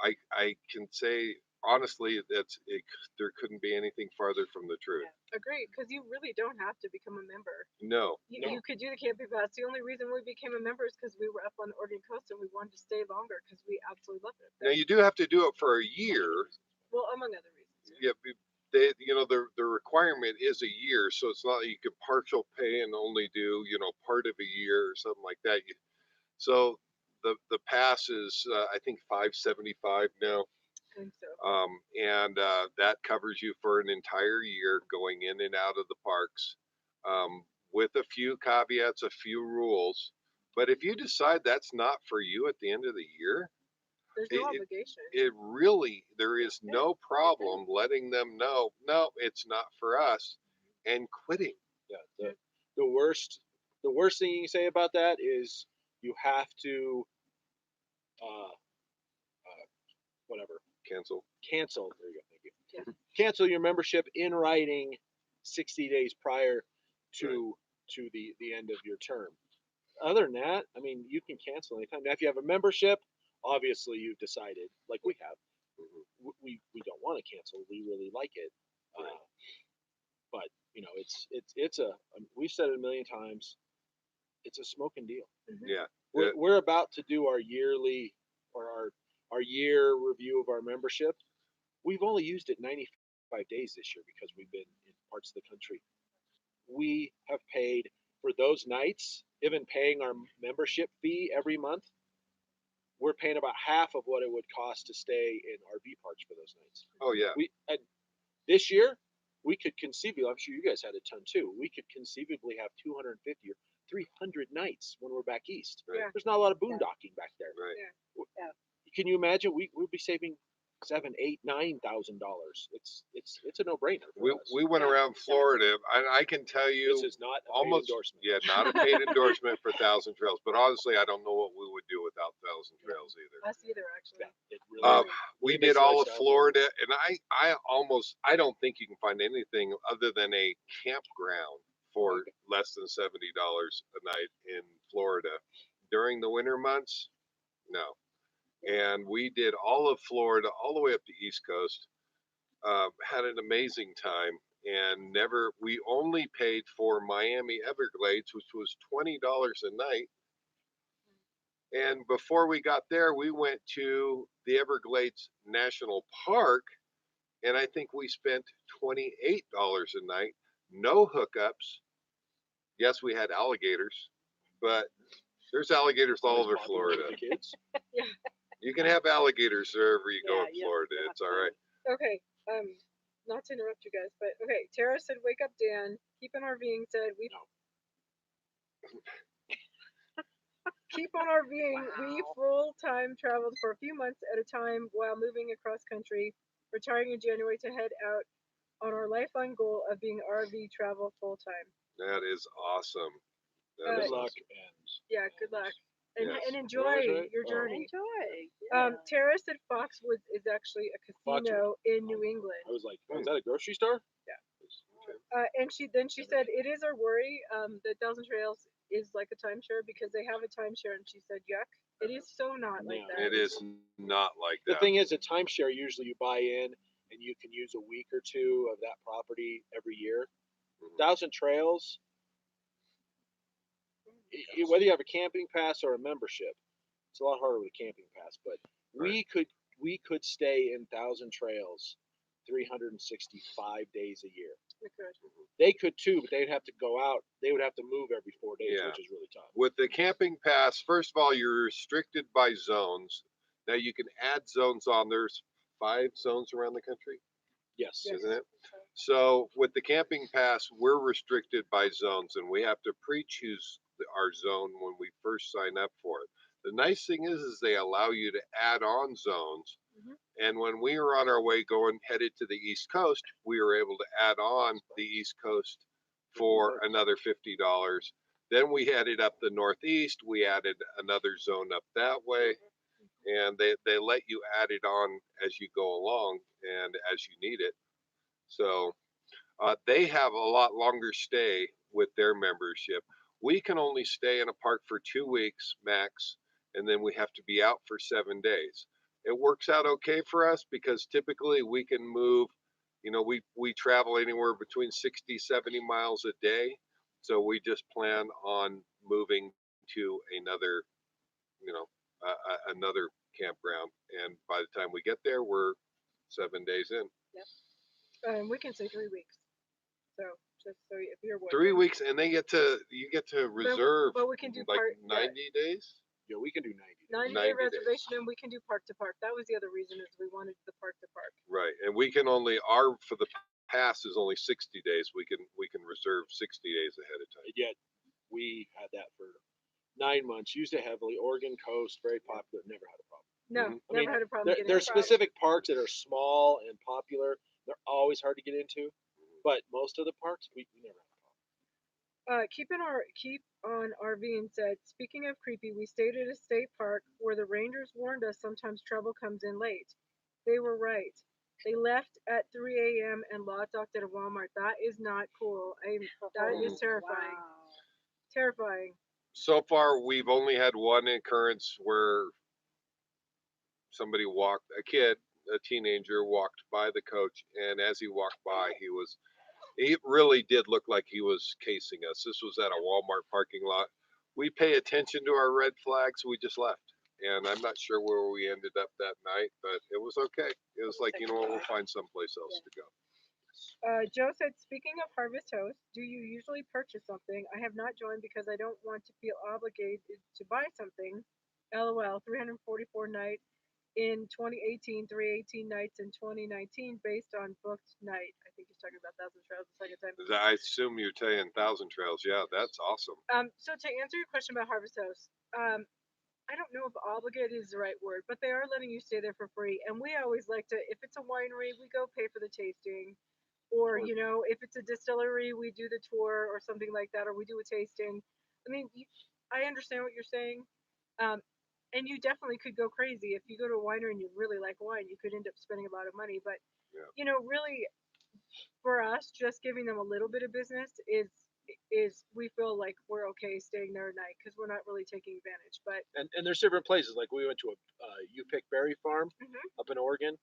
I can say honestly there couldn't be anything farther from the truth. Agreed, because you really don't have to become a member. No. You could do the camping pass. The only reason we became a member is because we were up on the Oregon coast and we wanted to stay longer because we absolutely loved it. Now you do have to do it for a year. Well, among other reasons. Yeah, the requirement is a year, so it's not like you could partial pay and only do part of a year or something like that. So the pass is I think $5.75 now. I think so. And that covers you for an entire year going in and out of the parks, with a few caveats, a few rules. But if you decide that's not for you at the end of the year, There's no obligation. there is no problem letting them know, no, it's not for us, and quitting. Yeah. The worst thing you can say about that is you have to whatever. Cancel. Cancel. There you go. Thank you. Yeah. Cancel your membership in writing 60 days prior to the end of your term. Other than that, I mean, you can cancel anytime. Now, if you have a membership, obviously you've decided, like we have, we don't want to cancel. We really like it. But it's we've said it a million times. it's a smoking deal. Yeah. We're about to do our yearly or our year review of our membership. We've only used it 95 days this year because we've been in parts of the country. We have paid for those nights, even paying our membership fee every month. We're paying about half of what it would cost to stay in RV parks for those nights. Oh yeah. We this year we could conceivably, I'm sure you guys had a ton too. We could conceivably have 250 or 300 nights when we're back east. Right. Yeah. There's not a lot of boondocking back there. Right. Yeah. Can you imagine? We'll be saving $7,000, $8,000, $9,000. It's a no brainer. We went around Florida, and I can tell you, This is not a almost paid endorsement. yeah, not a paid endorsement for Thousand Trails, but honestly, I don't know what we would do without Thousand Trails either. Us either, actually. Yeah, it really. We Maybe did it's all of lifestyle. Florida, and I don't think you can find anything other than a campground for less than $70 a night in Florida. During the winter months, no. And we did all of Florida, all the way up the East Coast. Had an amazing time, and we only paid for Miami Everglades, which was $20 a night. And before we got there, we went to the Everglades National Park, and I think we spent $28 a night. No hookups. Yes, we had alligators, but there's alligators all over Popular with Florida. the kids. Yeah. You can have alligators wherever you go in Yeah, Florida. It's all right. Okay. Not to interrupt you guys, but okay. Tara said, "Wake up, Dan." Keep on RVing said, "We keep on RVing." We full time traveled for a few months at a time while moving across country, retiring in January to head out on our lifelong goal of being RV travel full time. That is awesome. That Good is Good luck awesome. and Yeah, good luck and, Yes. and Right, enjoy right. your Oh. journey. Enjoy. Yeah. Tara said Foxwoods is actually a casino in New England. I was like, oh, is that a grocery store? And she said it is our worry. The Thousand Trails is like a timeshare because they have a timeshare, and she said, yuck. It is so not like No. that. It is not like The that. thing is, a timeshare usually you buy in and you can use a week or two of that property every year. Mhm. Thousand Trails, whether you have a camping pass or a membership, it's a lot harder with a camping pass. But we could stay in Thousand Trails 365 days a year. We could. They could too, but they'd have to go out. They would have to move every 4 days, Yeah. which is really tough. With the camping pass, first of all, you're restricted by zones. Now you can add zones on. There's 5 zones around the country, Yes. Yes. isn't it? So with the camping pass, we're restricted by zones, and we have to pre-choose our zone when we first sign up for it. The nice thing is they allow you to add on zones. Mhm. And when we were on our way headed to the East Coast, we were able to add on the East Coast for another $50. Then we headed up the Northeast. We added another zone up that way, and they let you add it on as you go along and as you need it. So they have a lot longer stay with their membership. We can only stay in a park for 2 weeks max, and then we have to be out for 7 days. It works out okay for us because typically we can move, we travel anywhere between 60, 70 miles a day. So we just plan on moving to another, another campground. And by the time we get there, we're 7 days in. We can say 3 weeks. So just so if you're wondering. 3 weeks, and you get to reserve but we can do like part 90 days. Yeah, we can do 90 days. 90-day 90 days. reservation, and we can do park to park. That was the other reason is we wanted the park to park. Right, and we can for the pass is only 60 days. We can reserve 60 days ahead of time. And yet we had that for 9 months. Used it heavily. Oregon coast, very popular. Never had a problem. No, Mhm. I never mean, had a problem getting There's it. specific parks that are small and popular. They're always hard to get into, but most of the parks we never had a problem. Keep on RV and said, speaking of creepy, we stayed at a state park where the rangers warned us sometimes trouble comes in late. They were right. They left at 3 a.m. and lot docked at a Walmart. That is not cool. That is terrifying. Wow. Terrifying. So far, we've only had one occurrence where a kid, a teenager, walked by the coach, and as he walked by, he really did look like he was casing us. This was at a Walmart parking lot. we pay attention to our red flags. We just left. And I'm not sure where we ended up that night, but it was okay. It was like, you know what, we'll find someplace else to go. Joe said, speaking of Harvest Host, do you usually purchase something? I have not joined because I don't want to feel obligated to buy something. LOL, 344 night in 2018, 318 nights in 2019 based on booked night. I think he's talking about Thousand Trails the second time. I assume you're saying Thousand Trails. Yeah, that's awesome. So to answer your question about Harvest Host, I don't know if obligated is the right word, but they are letting you stay there for free. And we always like to, if it's a winery, we go pay for the tasting. Or, you know, if it's a distillery, we do the tour or something like that, or we do a tasting. I mean, I understand what you're saying. And you definitely could go crazy. If you go to a winery and you really like wine, you could end up spending a lot of money. But, Yeah. you know, really, for us, just giving them a little bit of business is we feel like we're okay staying there at night because we're not really taking advantage. But And there's different places. Like we went to a you pick berry farm Mhm. up in Oregon,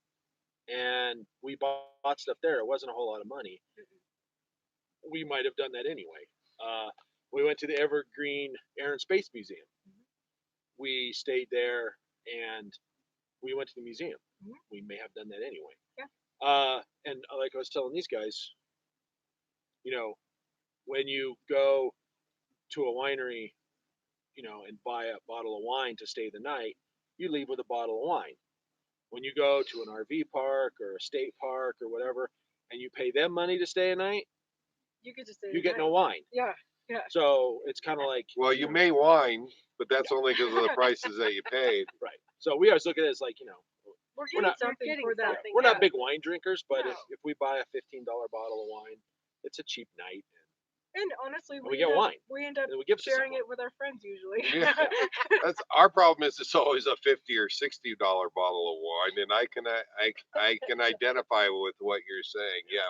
and we bought stuff there. It wasn't a whole lot of money. We might have done that anyway. We went to the Evergreen Air and Space Museum. We stayed there and we went to the museum. We may have done that anyway. Yeah. And like I was telling these guys, you know, when you go to a winery, you know, and buy a bottle of wine to stay the night, you leave with a bottle of wine. When you go to an RV park or a state park or whatever, and you pay them money to stay a night, you could just stay you the get night. no wine. Yeah. Yeah. So it's kind of like, Well, you may whine, but that's only because of the prices that you paid. right. So we always look at it as like, you know, We're We're getting not- something You're for getting that. something. we're not Yeah. big wine drinkers, but No. if we buy a $15 bottle of wine, it's a cheap night, And honestly, we get wine. We end up and we give it to sharing someone. it with our friends usually. Yeah. That's our problem. Is it's always a $50 or $60 bottle of wine, and I can identify with what you're saying. Yeah,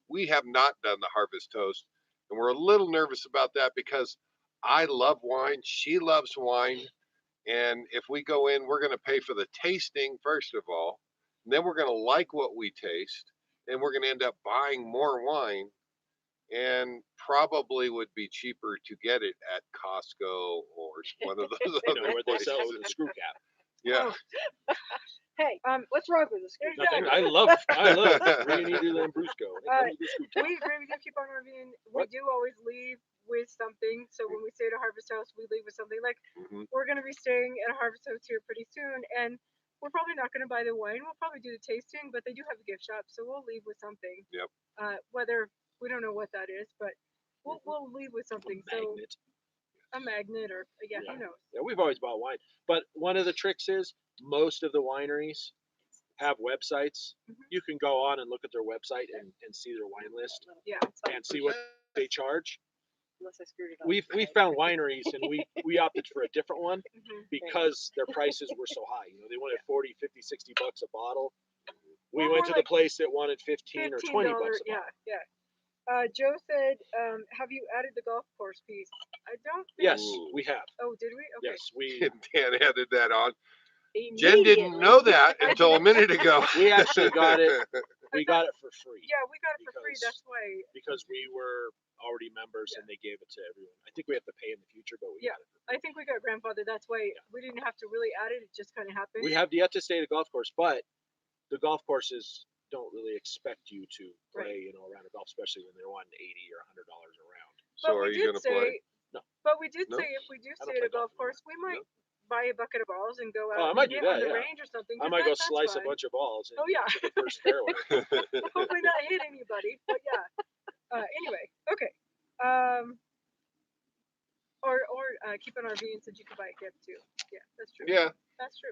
we have not done the Harvest Toast, and we're a little nervous about that because I love wine. She loves wine, and if we go in, we're going to pay for the tasting first of all, and then we're going to like what we taste, and we're going to end up buying more wine. And probably would be cheaper to get it at Costco or one of those You other know, where they places. sell the screw cap. Yeah. Hey, what's wrong with this? There's Nothing. Exactly. I love Rini de Lambrusco. We agree with you. Keep on reviewing. We What? do always leave with something. So when we stay at a Harvest House, we leave with something. Like Mhm. we're gonna be staying at a Harvest House here pretty soon, and we're probably not gonna buy the wine. We'll probably do the tasting, but they do have a gift shop, so we'll leave with something. Yep. Whether we don't know what that is, but we'll leave with something. So Magnet. a magnet or yeah, Yeah. who knows? Yeah, we've always bought wine. But one of the tricks is most of the wineries have websites. Mhm. You can go on and look at their website and see their wine list Yeah. and see what they charge. Unless I screwed it up. We found wineries and we opted for a different one Mhm. because their prices were so high. You know, they wanted 40, 50, 60 bucks a bottle. We We're went more to the like place that wanted 15 or 20 $15. bucks a Yeah, bottle. yeah. Joe said, "Have you added the golf course piece?" I don't. Think Yes, Ooh. we have. Oh, did we? Okay. Yes, we Dan added that on. Jen didn't know that until a minute ago. we actually got it. We got it for free Yeah, we got it for free. Because- That's why. because we were already members and they gave it to everyone. I think we have to pay in the future, but we Yeah. got it. I think we got grandfather. That's why we didn't have to really add it. It just kind of happened. We have yet to stay at a golf course, but the golf courses don't really expect you to play, you know, around a golf, especially when they're wanting $80 or $100 a round. So But are we you did going to play? No. But we did No? say if we do I don't stay at play a golf golf anymore. course, we might buy a bucket of balls and go out Oh, I and might hit do on that, the yeah. range or something. I 'cause might go that's slice a fun. bunch of balls and Oh, yeah. to the first fairway. Hopefully not hit anybody. But yeah. Anyway, okay. Or keep an RV and said you could buy a gift too. Yeah, that's true. Yeah, That's true.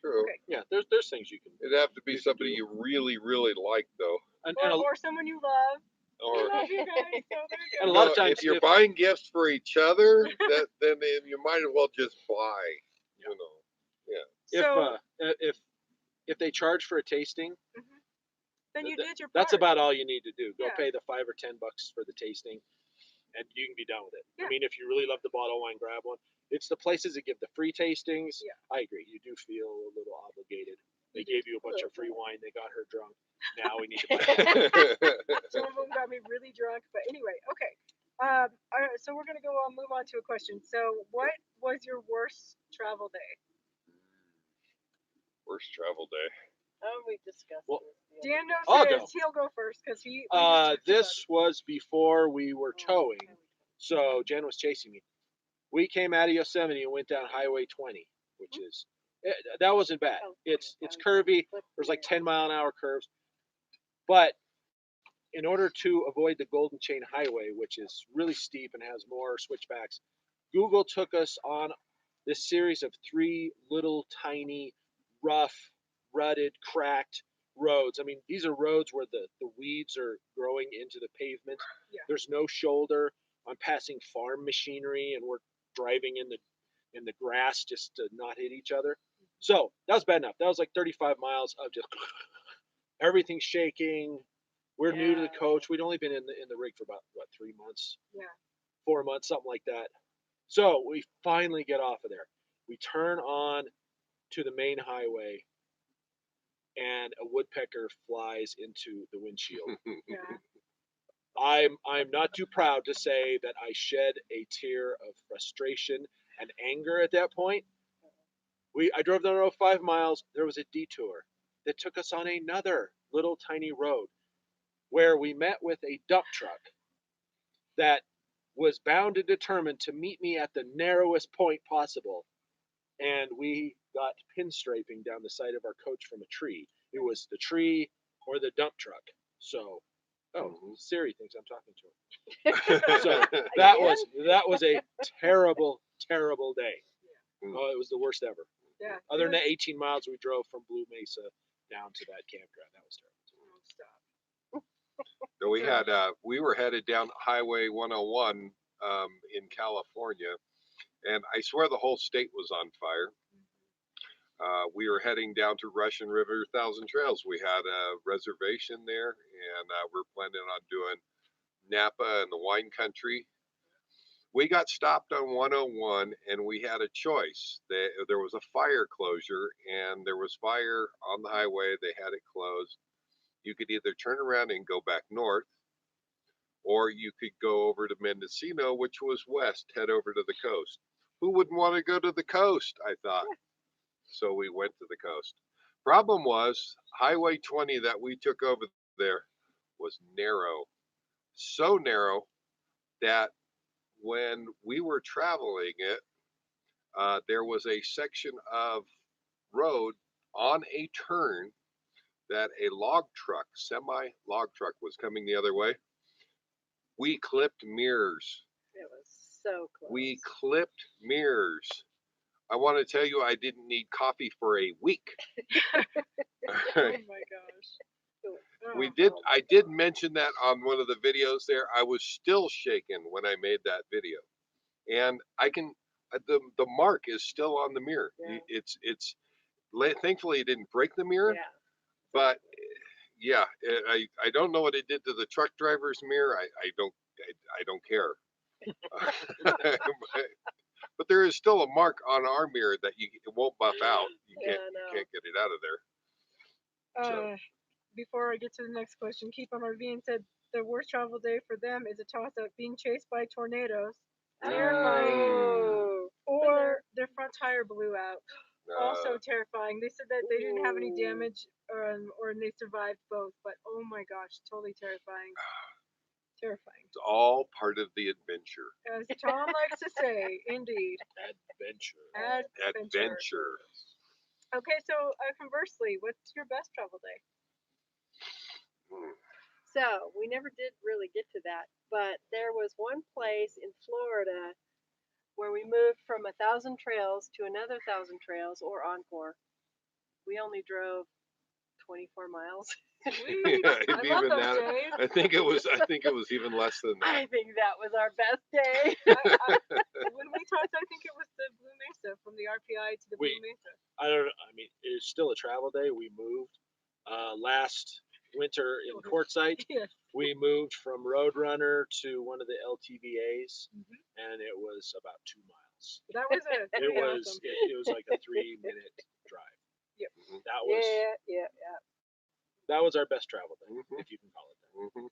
true. Okay. Yeah, there's things you can do. It'd have to be somebody you really, really like, though. And, Or, and, a, or someone you love. We Or love you guys. So there you And go. a lot of No, times if you're if- buying gifts for each other, then you might as well just buy. You know. So if they charge for a tasting, then you th- did your part. that's about all you need to do. Go Yeah. pay the $5 or $10 for the tasting, and you can be done with it. Yeah. I mean, if you really love the bottle of wine, grab one. It's the places that give the free tastings. Yeah. I agree. You do feel a little obligated. They You do. gave you a bunch of free wine. They got her drunk. Now we need to buy. Some of them got me really drunk. But anyway, okay. All right, so we're gonna go on, move on to a question. So, what was your worst travel day? Worst travel day. Oh, we discussed Well, this. the other Dan day. knows I'll his. go. He'll go first because he. we just talked about This was before we were Oh, towing, okay. so Jen was chasing me. We came out of Yosemite and went down Highway 20, which is that wasn't bad. Oh, It's that was curvy. flip There's like there. 10-mile-an-hour curves, but in order to avoid the Golden Chain Highway, which is really steep and has more switchbacks, Google took us on this series of 3 little tiny, rough, rutted, cracked roads. I mean, these are roads where the weeds are growing into the pavement. Yeah. There's no shoulder. I'm passing farm machinery, and we're driving in the grass just to not hit each other. So that was bad enough. That was like 35 miles of just everything shaking. We're new to the Yeah. coach. We'd only been in the rig for about what 3 months, Yeah. 4 months, something like that. So we finally get off of there. We turn on to the main highway, and a woodpecker flies into the windshield. Yeah. I'm not too proud to say that I shed a tear of frustration and anger at that point. I drove down the road 5 miles. There was a detour that took us on another little tiny road where we met with a dump truck that was bound and determined to meet me at the narrowest point possible. And we got pinstriping down the side of our coach from a tree. It was the tree or the dump truck. So, Siri thinks I'm talking to him. So that was a terrible, terrible day. Oh, it was the worst ever. Yeah. Other than the 18 miles we drove from Blue Mesa down to that campground, that was terrible. Stop. So we were headed down Highway 101 in California, and I swear the whole state was on fire. We were heading down to Russian River Thousand Trails. We had a reservation there, and we're planning on doing Napa and the wine country. We got stopped on 101, and we had a choice. There was a fire closure, and there was fire on the highway. They had it closed. You could either turn around and go back north, or you could go over to Mendocino, which was west, head over to the coast. Who wouldn't want to go to the coast? I thought. So we went to the coast. Problem was, Highway 20 that we took over there was narrow. So narrow that when we were traveling it, there was a section of road on a turn that a log truck, semi log truck, was coming the other way. We clipped mirrors. It was so close. We clipped mirrors. I want to tell you, I didn't need coffee for a week. Oh my gosh. We did. I did mention that on one of the videos there. I was still shaken when I made that video, and I can. The mark is still on the mirror. Yeah. It's. Thankfully, it didn't break the mirror. Yeah. But yeah, I don't know what it did to the truck driver's mirror. I don't care. But there is still a mark on our mirror that it won't buff out. You Yeah, can't get it out of there. So. Before I get to the next question, Keep on RVing said the worst travel day for them is a toss up being chased by tornadoes, terrifying, Oh. or their front tire blew out. Also Uh, terrifying. They said that they didn't have any Ooh. damage, or they survived both. But oh my gosh, totally terrifying. Terrifying. It's all part of the adventure. As Tom likes to say, indeed. Adventure. Adventure. Okay, so conversely, what's your best travel day? So we never did really get to that, but there was one place in Florida where we moved from 1,000 Trails to another 1,000 Trails or Encore. We only drove 24 miles. Sweet. Yeah, I love even those that. days. I think it was even less than that. I think that was our best day. When we talked, I think it was the Blue Mesa, from the RPI to the Blue Mesa. I mean, it's still a travel day. We moved last winter in Quartzsite. Yes. We moved from Roadrunner to one of the LTVAs, Mhm. and it was about 2 miles. That was it. It was awesome. it was like a 3-minute drive. Yep. That was Yeah. that was our best travel day, Mhm. if you can call it that. Mhm.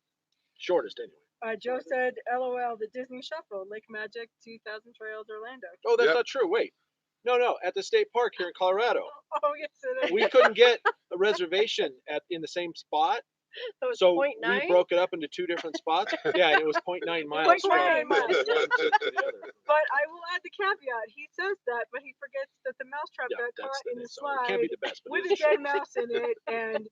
Shortest anyway. Joe said, "LOL, the Disney Shuffle, Lake Magic, 2,000 Trails, Orlando." Oh, that's Yep. not true. Wait. No. At the state park here in Colorado, Oh, yes, it is. we couldn't get a reservation in the same spot. So it's So 0.9? we broke it up into 2 different spots. Yeah, and it was 0.9 miles 0.9 from miles. one to the other. But I will add the caveat. He says that, but he forgets that the mousetrap Yeah, got that's caught in the so it can't be slide the best, but with it a is dead short. mouse in it, and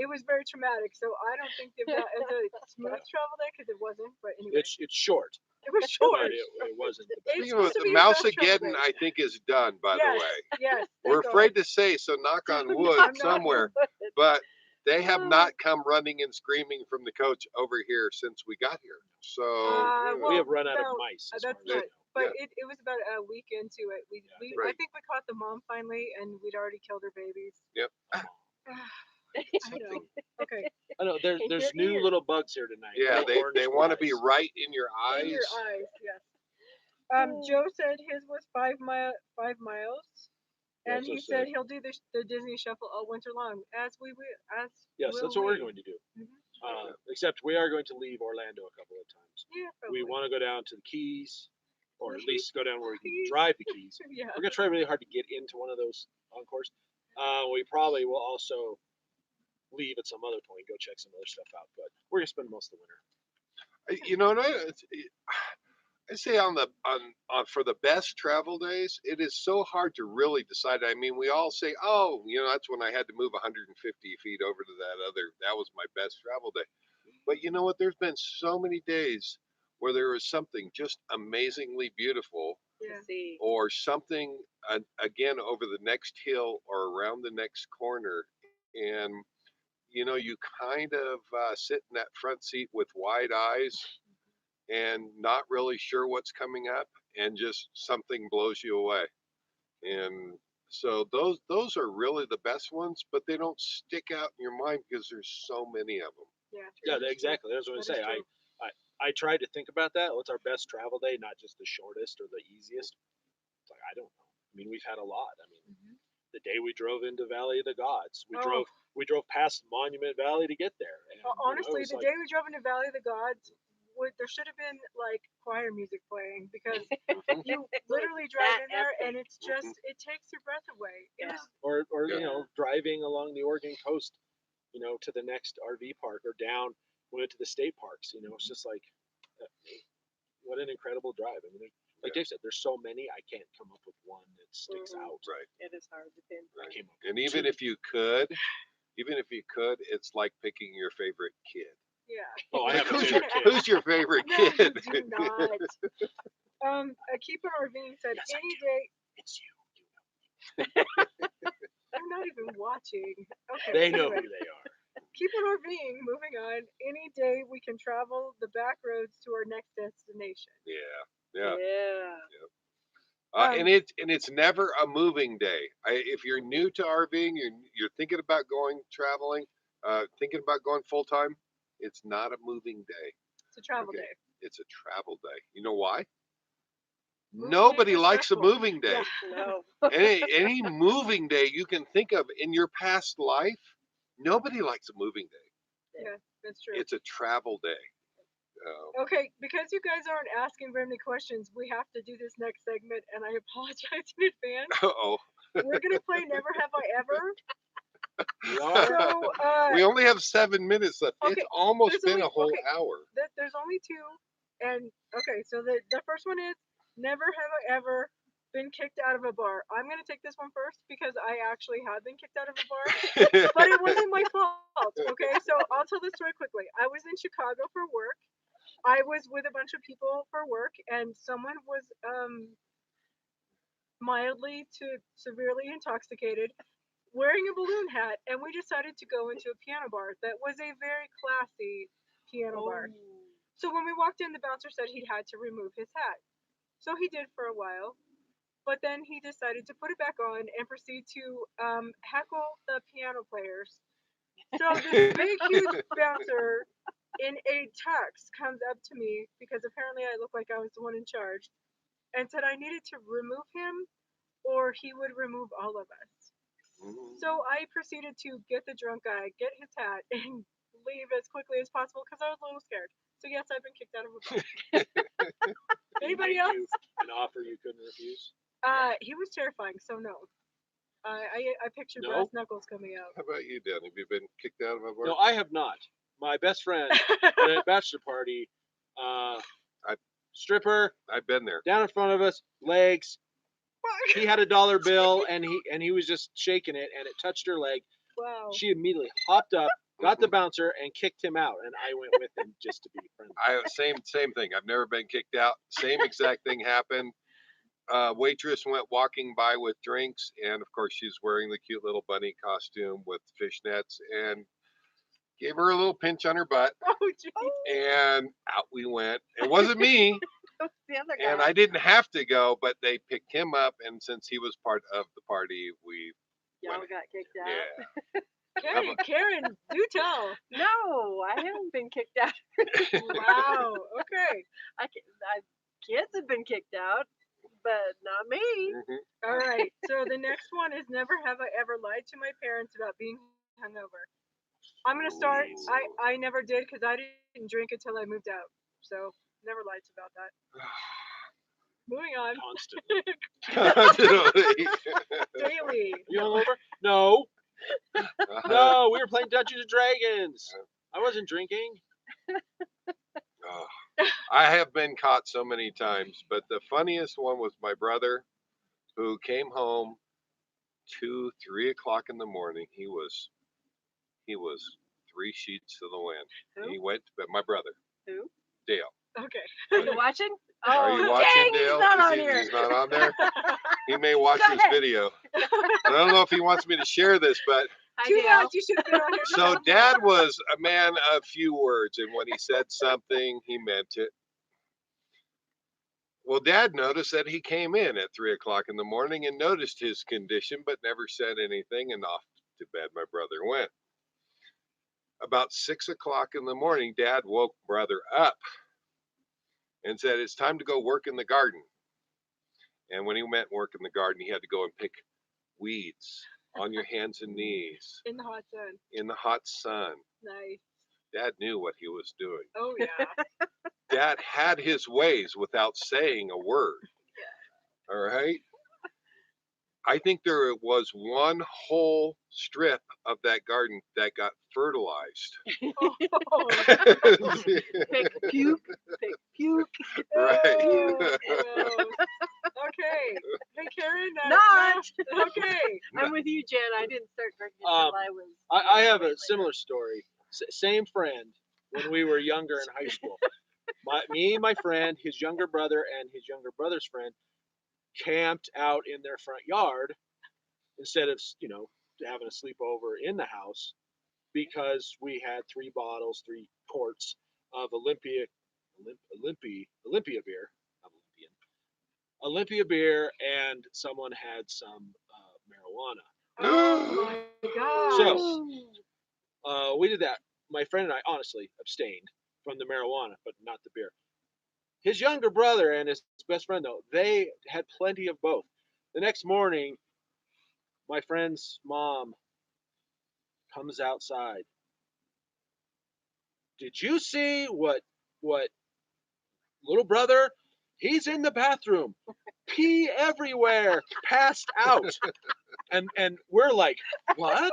it was very traumatic. So I don't think of that as a smooth travel day because it wasn't. But anyway, It's short, it was but short. it wasn't the It's best. You know, supposed to the be your best travel Mouseageddon, day. I think, is done. By the Yes, way, yes. we're thank afraid God. to say, so knock on I'm wood not- somewhere. But they have not come running and screaming from the coach over here since we got here. So you know, We have run out of about- mice. As that's far as I right. know. But it was about a week into it. I Right. think we caught the mom finally, and we'd already killed her babies. Yep. I know. Okay. I know there's In your new ear. little bugs here tonight. yeah, little orange they want to be flies. right in your eyes. In your eyes, yes. Oh. Joe said his was 5 miles, He and also he said said- he'll do the Disney Shuffle all winter long, as Yes, will that's what we're we. going to do. Mhm. Except we are going to leave Orlando a couple of times. Yeah, We probably. want to go down to the Keys, or at least go down where we can Keys. drive the Keys. Yeah. We're gonna try really hard to get into one of those encores. We probably will also leave at some other point, go check some other stuff out. But we're gonna spend most of the winter. You know, and I say on for the best travel days, it is so hard to really decide. I mean, we all say, oh, you know, that's when I had to move 150 feet over to that was my best travel day. But you know what? There's been so many days where there was something just amazingly beautiful, Yeah. To see. or something again over the next hill or around the next corner, and you know, you kind of sit in that front seat with wide eyes and not really sure what's coming up, and just something blows you away. And so those are really the best ones, but they don't stick out in your mind because there's so many of them. Yeah. Yeah, that is true. exactly. That's what I That is say. true. I tried to think about that. What's our best travel day? Not just the shortest or the easiest. It's like I don't know. I mean, we've had a lot. I mean, Mhm. the day we drove into Valley of the Gods, Oh. we drove past Monument Valley to get there. And, Honestly, it was the like, day we drove into Valley of the Gods, there should have been like choir music playing because you literally drive that in there epic. and it's just it takes your breath away. It Yeah. was or Yeah. you know, driving along the Oregon coast, you know, to the next RV park or down. We went to the state parks. You know, it's just like, uh, what an incredible drive. I mean, like Dave said, there's so many. I can't come up with one that sticks Mhm. out. Right. It is hard to pin. I came up And with even two. if you could, it's like picking your favorite kid. yeah. Oh, I have a Who's favorite your, kid. who's your favorite No, kid? you do not. Keep an RV said Yes, I any do. day. It's you. I'm not even watching. Okay. They know anyway. who they are. Keep on RVing. Moving on. Any day we can travel the back roads to our next destination. Yeah. Yeah. And it's never a moving day. If you're new to RVing, you're thinking about going traveling, thinking about going full time. It's not a moving day. It's a travel Okay. day. It's a travel day. You know why? Moving Nobody days are likes a stressful. moving day. Yeah. No. Any moving day you can think of in your past life, nobody likes a moving day. Yeah, that's true. It's a travel day. Okay, because you guys aren't asking very many questions, we have to do this next segment, and I apologize in advance. Uh-oh. We're gonna play Never Have I Ever. We are. So We only have 7 minutes left. Okay, It's almost there's been only- a whole okay. hour. there's only two, and okay, so the first one is Never Have I Ever Been Kicked Out of a Bar. I'm gonna take this one first because I actually have been kicked out of a bar, but it wasn't my fault. Okay, so I'll tell this story quickly. I was in Chicago for work. I was with a bunch of people for work, and someone was mildly to severely intoxicated, wearing a balloon hat, and we decided to go into a piano bar that was a very classy piano bar. So when we walked in, the bouncer said he'd had to remove his hat. So he did for a while, but then he decided to put it back on and proceed to heckle the piano players. So this big, huge bouncer in a tux comes up to me because apparently I looked like I was the one in charge and said I needed to remove him or he would remove all of us. So I proceeded to get the drunk guy, get his hat, and leave as quickly as possible because I was a little scared. So yes, I've been kicked out of a bar. Anybody Made else? you an offer you couldn't refuse? He was terrifying, so no. I picture No? brass knuckles coming out. How about you, Dan? Have you been kicked out of a bar? No, I have not. My best friend at a bachelor party, stripper I've been there. down in front of us, legs. He had a dollar bill and he was just shaking it and it touched her leg. Wow. She immediately hopped up, got the bouncer, and kicked him out. And I went with him just to be friendly. Same thing. I've never been kicked out. Same exact thing happened. Waitress went walking by with drinks, and of course she's wearing the cute little bunny costume with fishnets, and gave her a little pinch on her butt, Oh, geez. and out we went. It wasn't me, The other guy. and I didn't have to go, but they picked him up, and since he was part of the party, we Y'all went. got kicked out. Yeah. Karen, do tell. No, I haven't been kicked out. Wow. Okay. Kids have been kicked out, but not me. Mhm. All right. So the next one is never have I ever lied to my parents about being hungover. I'm gonna start. I never did because I didn't drink until I moved out. So never lied about that. Moving on. Constantly. Daily. You hungover? No. No, we were playing Dungeons and Dragons. I wasn't drinking. Oh, I have been caught so many times, but the funniest one was my brother, who came home 2, 3 o'clock in the morning. He was 3 sheets to the wind. Who? He went to bed. My brother, Who? Dale. Okay. Are you watching? Are you Oh, watching, dang, Dale? He's not Is on he- here. He's not on there. He may watch Go this ahead. video. I don't know if he wants me to share this, but Hi, Too Dale. bad you should have been on here. so Dad was a man of few words, and when he said something, he meant it. Well, Dad noticed that he came in at 3 o'clock in the morning and noticed his condition, but never said anything, and off to bed my brother went. About 6 o'clock in the morning, Dad woke brother up and said, "It's time to go work in the garden." And when he went work in the garden, he had to go and pick weeds on your hands and knees In the hot sun. in the hot sun. Nice. Dad knew what he was doing. Oh yeah. Dad had his ways without saying a word. All right. I think there was one whole strip of that garden that got fertilized. Oh, Pick puke. Pick puke. Right. oh, gross. Okay. Hey Karen. Not. no. Okay. I'm with you, Jen. I didn't start drinking Um, until I was. I have way a later. similar story. Same friend when we were younger in high school. Me, my friend, his younger brother, and his younger brother's friend camped out in their front yard instead of having a sleepover in the house because we had 3 quarts of Olympia beer, not Olympia beer, and someone had some marijuana. Oh my gosh. We did that. My friend and I honestly abstained from the marijuana, but not the beer. His younger brother and his best friend, though, they had plenty of both. The next morning, my friend's mom comes outside. Did you see what little brother? He's in the bathroom. Pee everywhere, passed out. And we're like, what?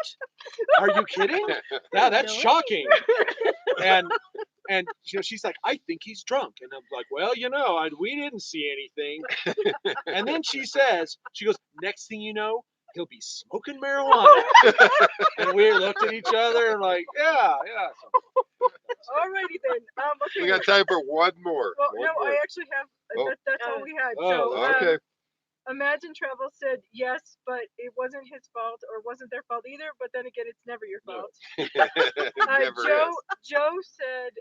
Are you kidding? Yeah, that's No. shocking. And she's like, I think he's drunk. And I'm like, well, we didn't see anything. And then she goes, next thing you know, he'll be smoking marijuana. And we looked at each other and like, yeah. Alrighty then. Okay. We got time for one more. Well, One no, more. I actually have. Oh. That's all we had. Oh, so, Okay. Imagine Travel said yes, but it wasn't his fault or wasn't their fault either. But then again, it's never your No. fault. Never Joe said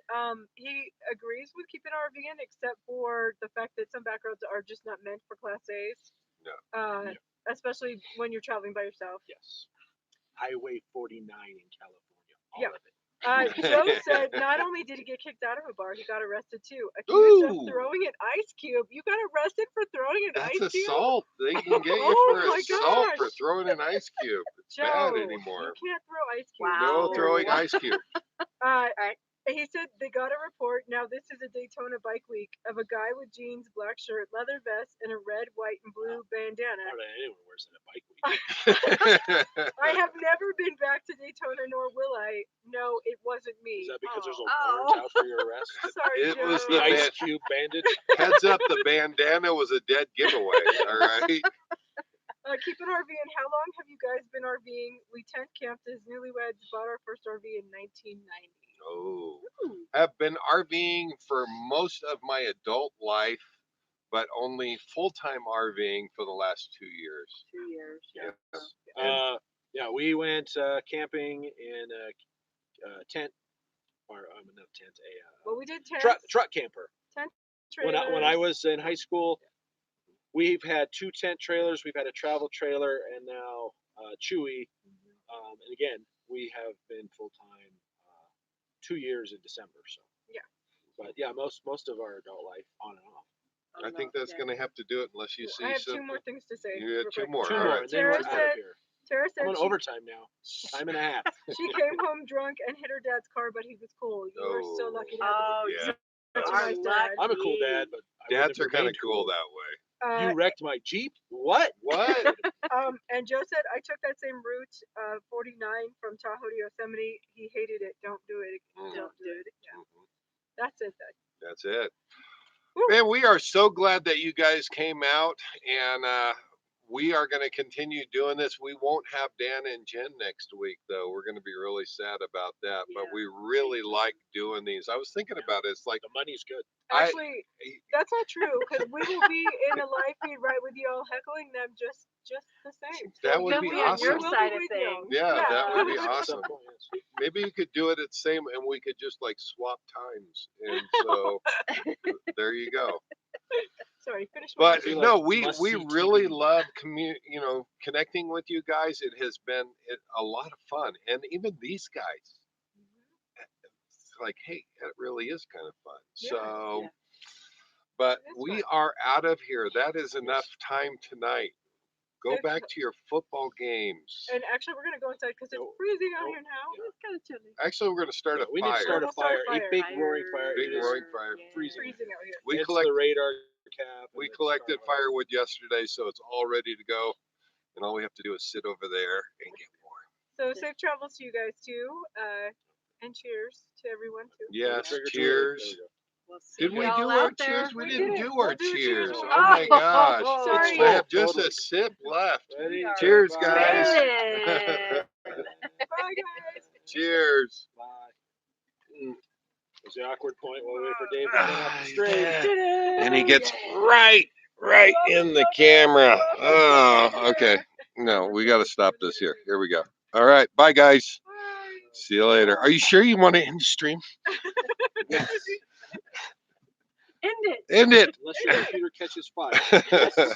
he agrees with keeping RVing except for the fact that some back roads are just not meant for Class A's. No. Especially when you're traveling by yourself. Yes. Highway 49 in California. All Yeah. of it. Joe said not only did he get kicked out of a bar, he got arrested too. Accused of Ooh. throwing an ice cube. You got arrested for throwing an That's ice cube? assault. They can get you Oh for my assault for gosh. throwing an ice cube. It's Joe, bad anymore. you can't throw ice cubes. Wow. No throwing ice cube. Uh, And he said they got a report. Now this is a Daytona Bike Week of a guy with jeans, black shirt, leather vest, and a red, white, and blue bandana. Hardly anyone wears it at bike week. I have never been back to Daytona, nor will I. No, it wasn't me. Is that because there's a Oh. warrant out for your arrest? Sorry, It Joe. was The the Ice man- Cube bandage. Heads up, the bandana was a dead giveaway. All right. Keeping RVing. How long have you guys been RVing? We tent camped as newlyweds. Bought our first RV in 1990. Oh, Ooh. have been RVing for most of my adult life, but only full-time RVing for the last 2 years. 2 years. Yes. Yeah, we went camping in a tent, or not tent, Well, we did a tents. truck camper. When I trailers. was in high school, we've had 2 tent trailers. We've had a travel trailer, and now Chewy. And again, we have been full time 2 years in December. So Yeah. but yeah, most of our adult life on and off. I think that's going to have to do it unless you see I have 2 something. more things to say. You had real 2 quick. more. Two all more, right. and then we're Tara out said- of here. Tara said I'm on she, overtime now. Time and a half. she came home drunk and hit her dad's car, but he was cool. You were so Oh. lucky to have Oh, Yeah. such a are nice dad. I'm a cool dad, but I wouldn't Dads have are kind of remained cool that way. Uh, You wrecked my Jeep? What? What? and Joe said, I took that same route, 49 from Tahoe to Yosemite. He hated it. Don't do it. Mm. Don't do it. Yeah. Mhm. That's it then. That's it. Woo. Man, we are so glad that you guys came out, and we are going to continue doing this. We won't have Dan and Jen next week, though. We're going to be really sad about that, but Yeah. we really like doing these. I was thinking about it. It's like, The money's good. Actually, that's not true because we will be in a live feed right with you all heckling them just the same. That would They'll be be on your awesome. We'll side be of with you. things. Yeah, that would be At awesome. some point, yes. Maybe you could do it at the same, and we could just like swap times. And so there you go. Sorry, finish. But Be like no, we must-see really TV. love connecting with you guys. It has been a lot of fun, and even these guys, it's like, hey, it really is kind of fun. Yeah, So, yeah. but It is we fun. are out of here. That is enough time tonight. Go Good. back to your football games. And actually, we're gonna go inside because it's No, freezing out no, here now. yeah. It's kind of chilly. Actually, we're going to start Yeah, a we need fire. to start a We'll start a fire. A fire. big roaring fire. Big It is roaring fire. freezing. Freezing out here. We It's collect the radar cap. we and the collected Starlight. firewood yesterday, so it's all ready to go. And all we have to do is sit over there and get warm. So safe travels to you guys too, and cheers to everyone too. Yes, Trigger to it. cheers. There we go. We'll see Did we y'all do our out there. cheers? We We didn't did it. do our We'll do a cheers. cheers. Oh my gosh. Sorry. I have just Totally. a sip left. Ready? are Cheers, Bye. guys. Faded. Bye guys. Cheers. Bye. There's the awkward point while we wait for Dave to get off the street. Yeah. And he gets right in the camera. Oh, okay. No, we got to stop this here. Here we go. All right. Bye, guys. Bye. See you later. Are you sure you want to end the stream? End it. End it. Unless your computer catches fire.